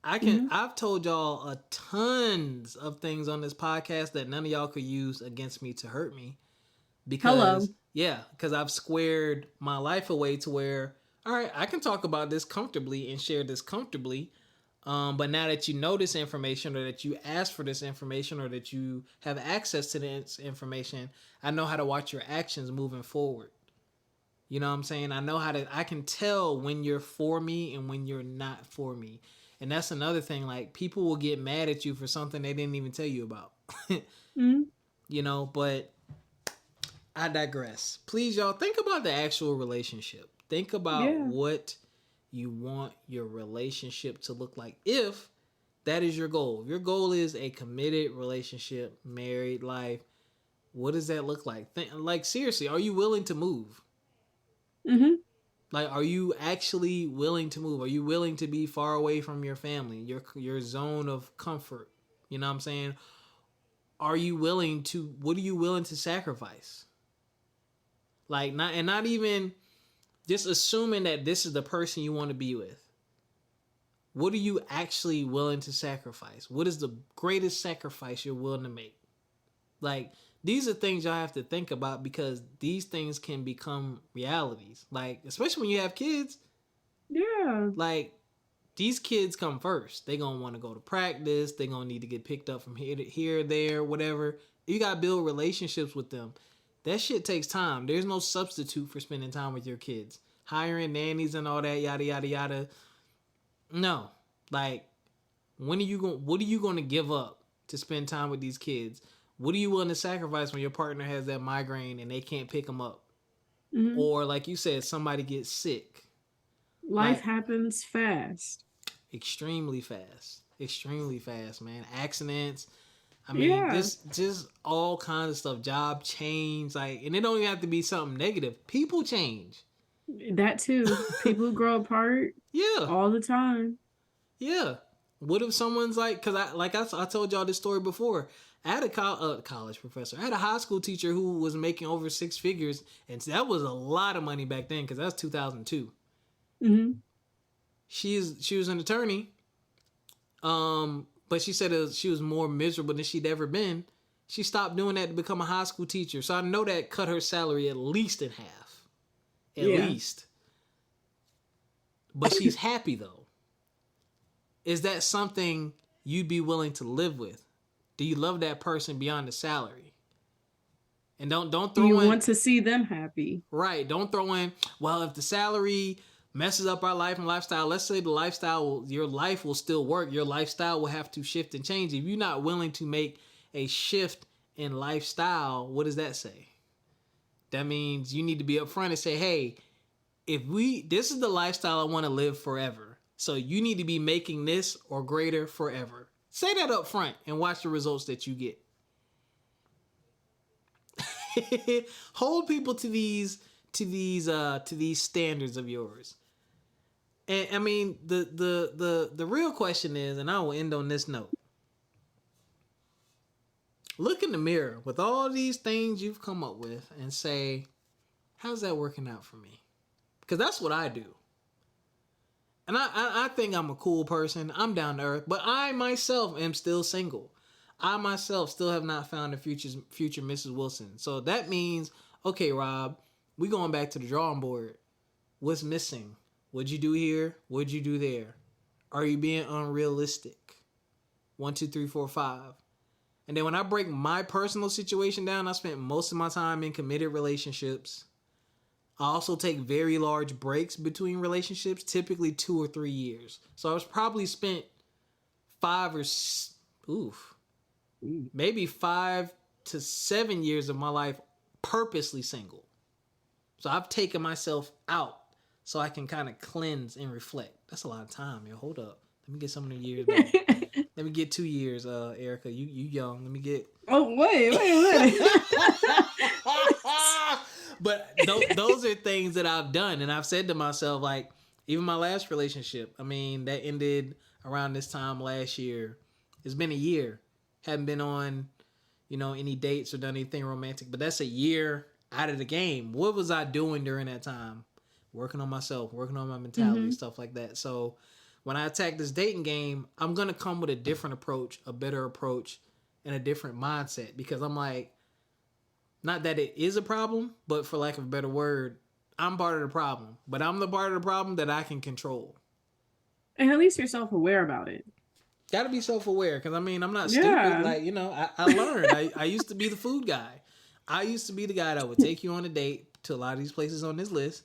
Mm-hmm. I've told y'all a tons of things on this podcast that none of y'all could use against me to hurt me. Hello. Because I've squared my life away to where, all right, I can talk about this comfortably and share this comfortably. But now that you know this information, or that you ask for this information, or that you have access to this information, I know how to watch your actions moving forward. You know what I'm saying? I can tell when you're for me and when you're not for me. And that's another thing. Like, people will get mad at you for something they didn't even tell you about. Mm-hmm. You know, but I digress. Please, y'all, think about the actual relationship. Think about Yeah. what you want your relationship to look like, if that is your goal. If your goal is a committed relationship, married life, what does that look like? Like, seriously, are you willing to move? Mm-hmm. Like, are you actually willing to move? Are you willing to be far away from your family, your zone of comfort? You know what I'm saying? Are you willing to? What are you willing to sacrifice? Like, not even just assuming that this is the person you want to be with. What are you actually willing to sacrifice? What is the greatest sacrifice you're willing to make? Like, these are things y'all have to think about, because these things can become realities. Like, especially when you have kids, Yeah. like, these kids come first. They gonna want to go to practice. They gonna need to get picked up from here, there, whatever. You gotta build relationships with them. That shit takes time. There's no substitute for spending time with your kids. Hiring nannies and all that, yada yada yada. No, like, when are you going? What are you going to give up to spend time with these kids? What are you willing to sacrifice when your partner has that migraine and they can't pick them up? Mm-hmm. Or, like you said, somebody gets sick. Life Like, happens fast. extremely fast, man. Accidents. I mean, Yeah. this just all kinds of stuff. Job change, like, and it don't even have to be something negative. People change. That too. People grow apart Yeah, all the time. yeah. What if someone's like, because I told y'all this story before. I had a college professor. I had a high school teacher who was making over six figures, and that was a lot of money back then, because that's 2002. Mm-hmm. She was an attorney, but she said she was more miserable than she'd ever been. She stopped doing that to become a high school teacher. So I know that cut her salary at least in half. At Yeah. least. But she's happy, though. Is that something you'd be willing to live with? Do you love that person beyond the salary? And don't Do you throw in, want to see them happy? right, don't throw in, well, if the salary messes up our life and lifestyle, let's say the lifestyle, your life will still work. Your lifestyle will have to shift and change. If you're not willing to make a shift in lifestyle, what does that say? That means you need to be upfront and say, hey, this is the lifestyle I want to live forever. So you need to be making this or greater forever. Say that up front and watch the results that you get. Hold people to these standards of yours. And I mean, the real question is, and I will end on this note. Look in the mirror with all these things you've come up with and say, how's that working out for me? Because that's what I do. And I think I'm a cool person. I'm down to earth. But I myself am still single. I myself still have not found a future Mrs. Wilson. So that means, okay, Rob, we going back to the drawing board. What's missing? What'd you do here? What'd you do there? Are you being unrealistic? 1, 2, 3, 4, 5. And then when I break my personal situation down, I spent most of my time in committed relationships. I also take very large breaks between relationships, typically 2 or 3 years. So I was probably spent 5 or maybe 5 to 7 years of my life purposely single. So I've taken myself out so I can kind of cleanse and reflect. That's a lot of time, yo. Hold up. Let me get some of the years back. Let me get 2 years, Ericca. You young. Let me get. Oh, wait. But those are things that I've done. And I've said to myself, like, even my last relationship, I mean, that ended around this time last year. It's been a year. Haven't been on, any dates or done anything romantic. But that's a year out of the game. What was I doing during that time? Working on myself, working on my mentality, stuff like that. So when I attack this dating game, I'm going to come with a different approach, a better approach, and a different mindset. Because I'm like, not that it is a problem, but for lack of a better word, I'm part of the problem. But I'm the part of the problem that I can control. And at least you're self-aware about it. Got to be self-aware, because, I mean, I'm not stupid. Like, I learned. I used to be the food guy. I used to be the guy that would take you on a date to a lot of these places on this list,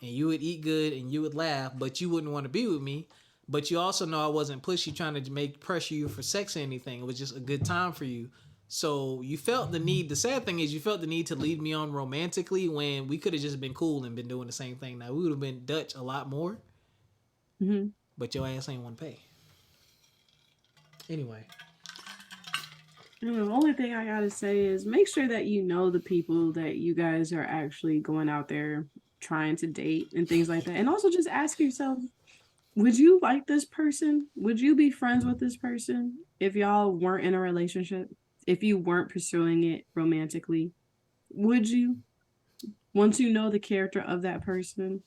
and you would eat good and you would laugh, but you wouldn't want to be with me. But you also know I wasn't pushy trying to pressure you for sex or anything. It was just a good time for you. So you felt the need. The sad thing is you felt the need to lead me on romantically when we could have just been cool and been doing the same thing. Now, we would have been Dutch a lot more. Mm-hmm. But your ass ain't want to pay. Anyway. The only thing I gotta say is make sure that you know the people that you guys are actually going out there trying to date and things like that. And also just ask yourself, would you like this person? Would you be friends with this person if y'all weren't in a relationship? If you weren't pursuing it romantically? Would you? Once you know the character of that person?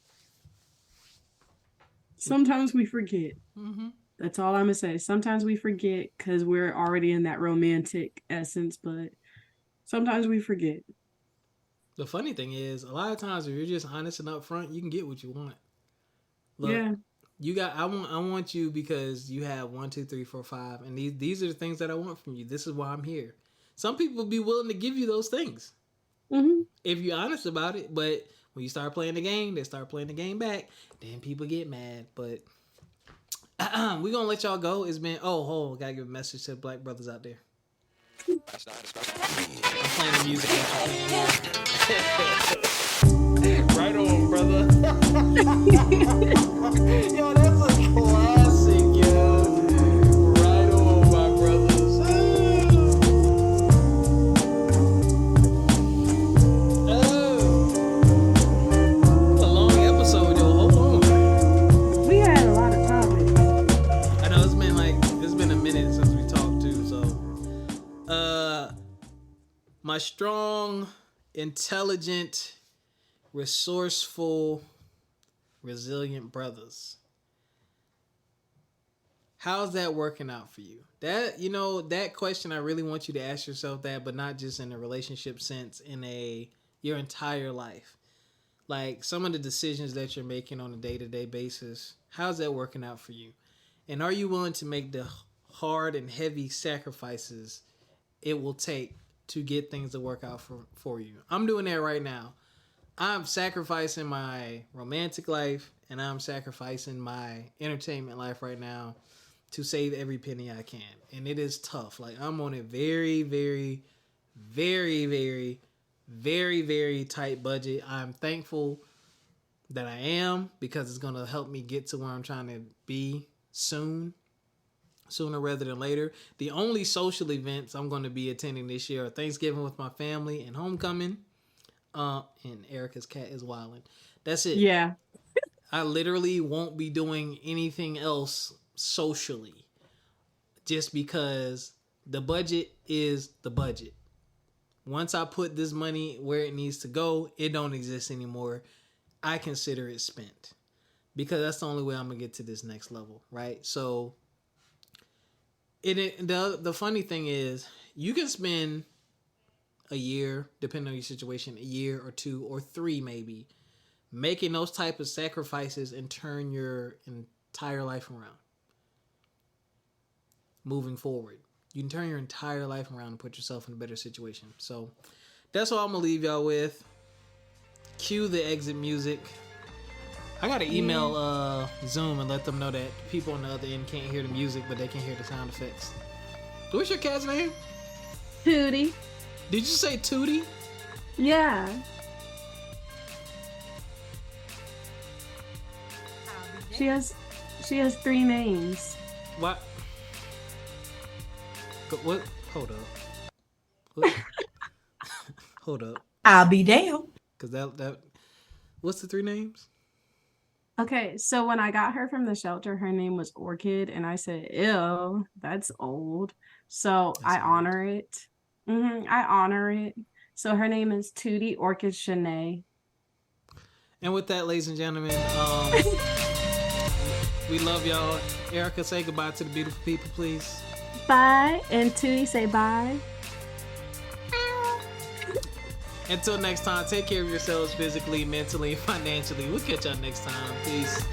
Sometimes we forget. Mm-hmm. That's all I'm going to say. Sometimes we forget because we're already in that romantic essence, but sometimes we forget. The funny thing is, a lot of times if you're just honest and upfront, you can get what you want. Look, yeah. I want you because you have 1, 2, 3, 4, 5, and these are the things that I want from you. This is why I'm here. Some people will be willing to give you those things if you're honest about it. But when you start playing the game, they start playing the game back. Then people get mad. But we're gonna let y'all go. It's been gotta give a message to the black brothers out there. I'm playing the music. Right on, brother. Yo, that's a classic, yo. Right on, my brothers. A long episode, yo. Hold on. We had a lot of topics. I know it's been a minute since we talked too, so my strong, intelligent, resourceful, resilient brothers. How's that working out for you? That question, I really want you to ask yourself that, but not just in a relationship sense, in your entire life. Like some of the decisions that you're making on a day-to-day basis, how's that working out for you? And are you willing to make the hard and heavy sacrifices it will take to get things to work out for you? I'm doing that right now. I'm sacrificing my romantic life and I'm sacrificing my entertainment life right now to save every penny I can. And it is tough. Like I'm on a very, very, very, very, very, very tight budget. I'm thankful that I am, because it's going to help me get to where I'm trying to be sooner rather than later. The only social events I'm going to be attending this year are Thanksgiving with my family and homecoming. And Erica's cat is wilding. That's it. Yeah. I literally won't be doing anything else socially, just because the budget is the budget. Once I put this money where it needs to go, it don't exist anymore. I consider it spent, because that's the only way I'm gonna get to this next level, right? So the funny thing is, you can spend a year, depending on your situation, a year or 2 or 3 maybe, making those type of sacrifices and turn your entire life around. Moving forward, you can turn your entire life around and put yourself in a better situation. So that's what I'm gonna leave y'all with. Cue the exit music. I gotta email Zoom and let them know that people on the other end can't hear the music, but they can hear the sound effects. What's your cat's name? Tootie. Did you say Tootie? Yeah. She has 3 names. What? What? Hold up. What? Hold up. I'll be damned. Cause that. What's the 3 names? Okay, so when I got her from the shelter, her name was Orchid, and I said, "Ew, that's old." So That's I old. honor it. I honor it. So her name is Tootie Orchid Shanae. And with that, ladies and gentlemen, we love y'all. Ericca, say goodbye to the beautiful people, please. Bye, and Tootie say bye. Until next time, take care of yourselves physically, mentally, financially. We'll catch y'all next time. Peace.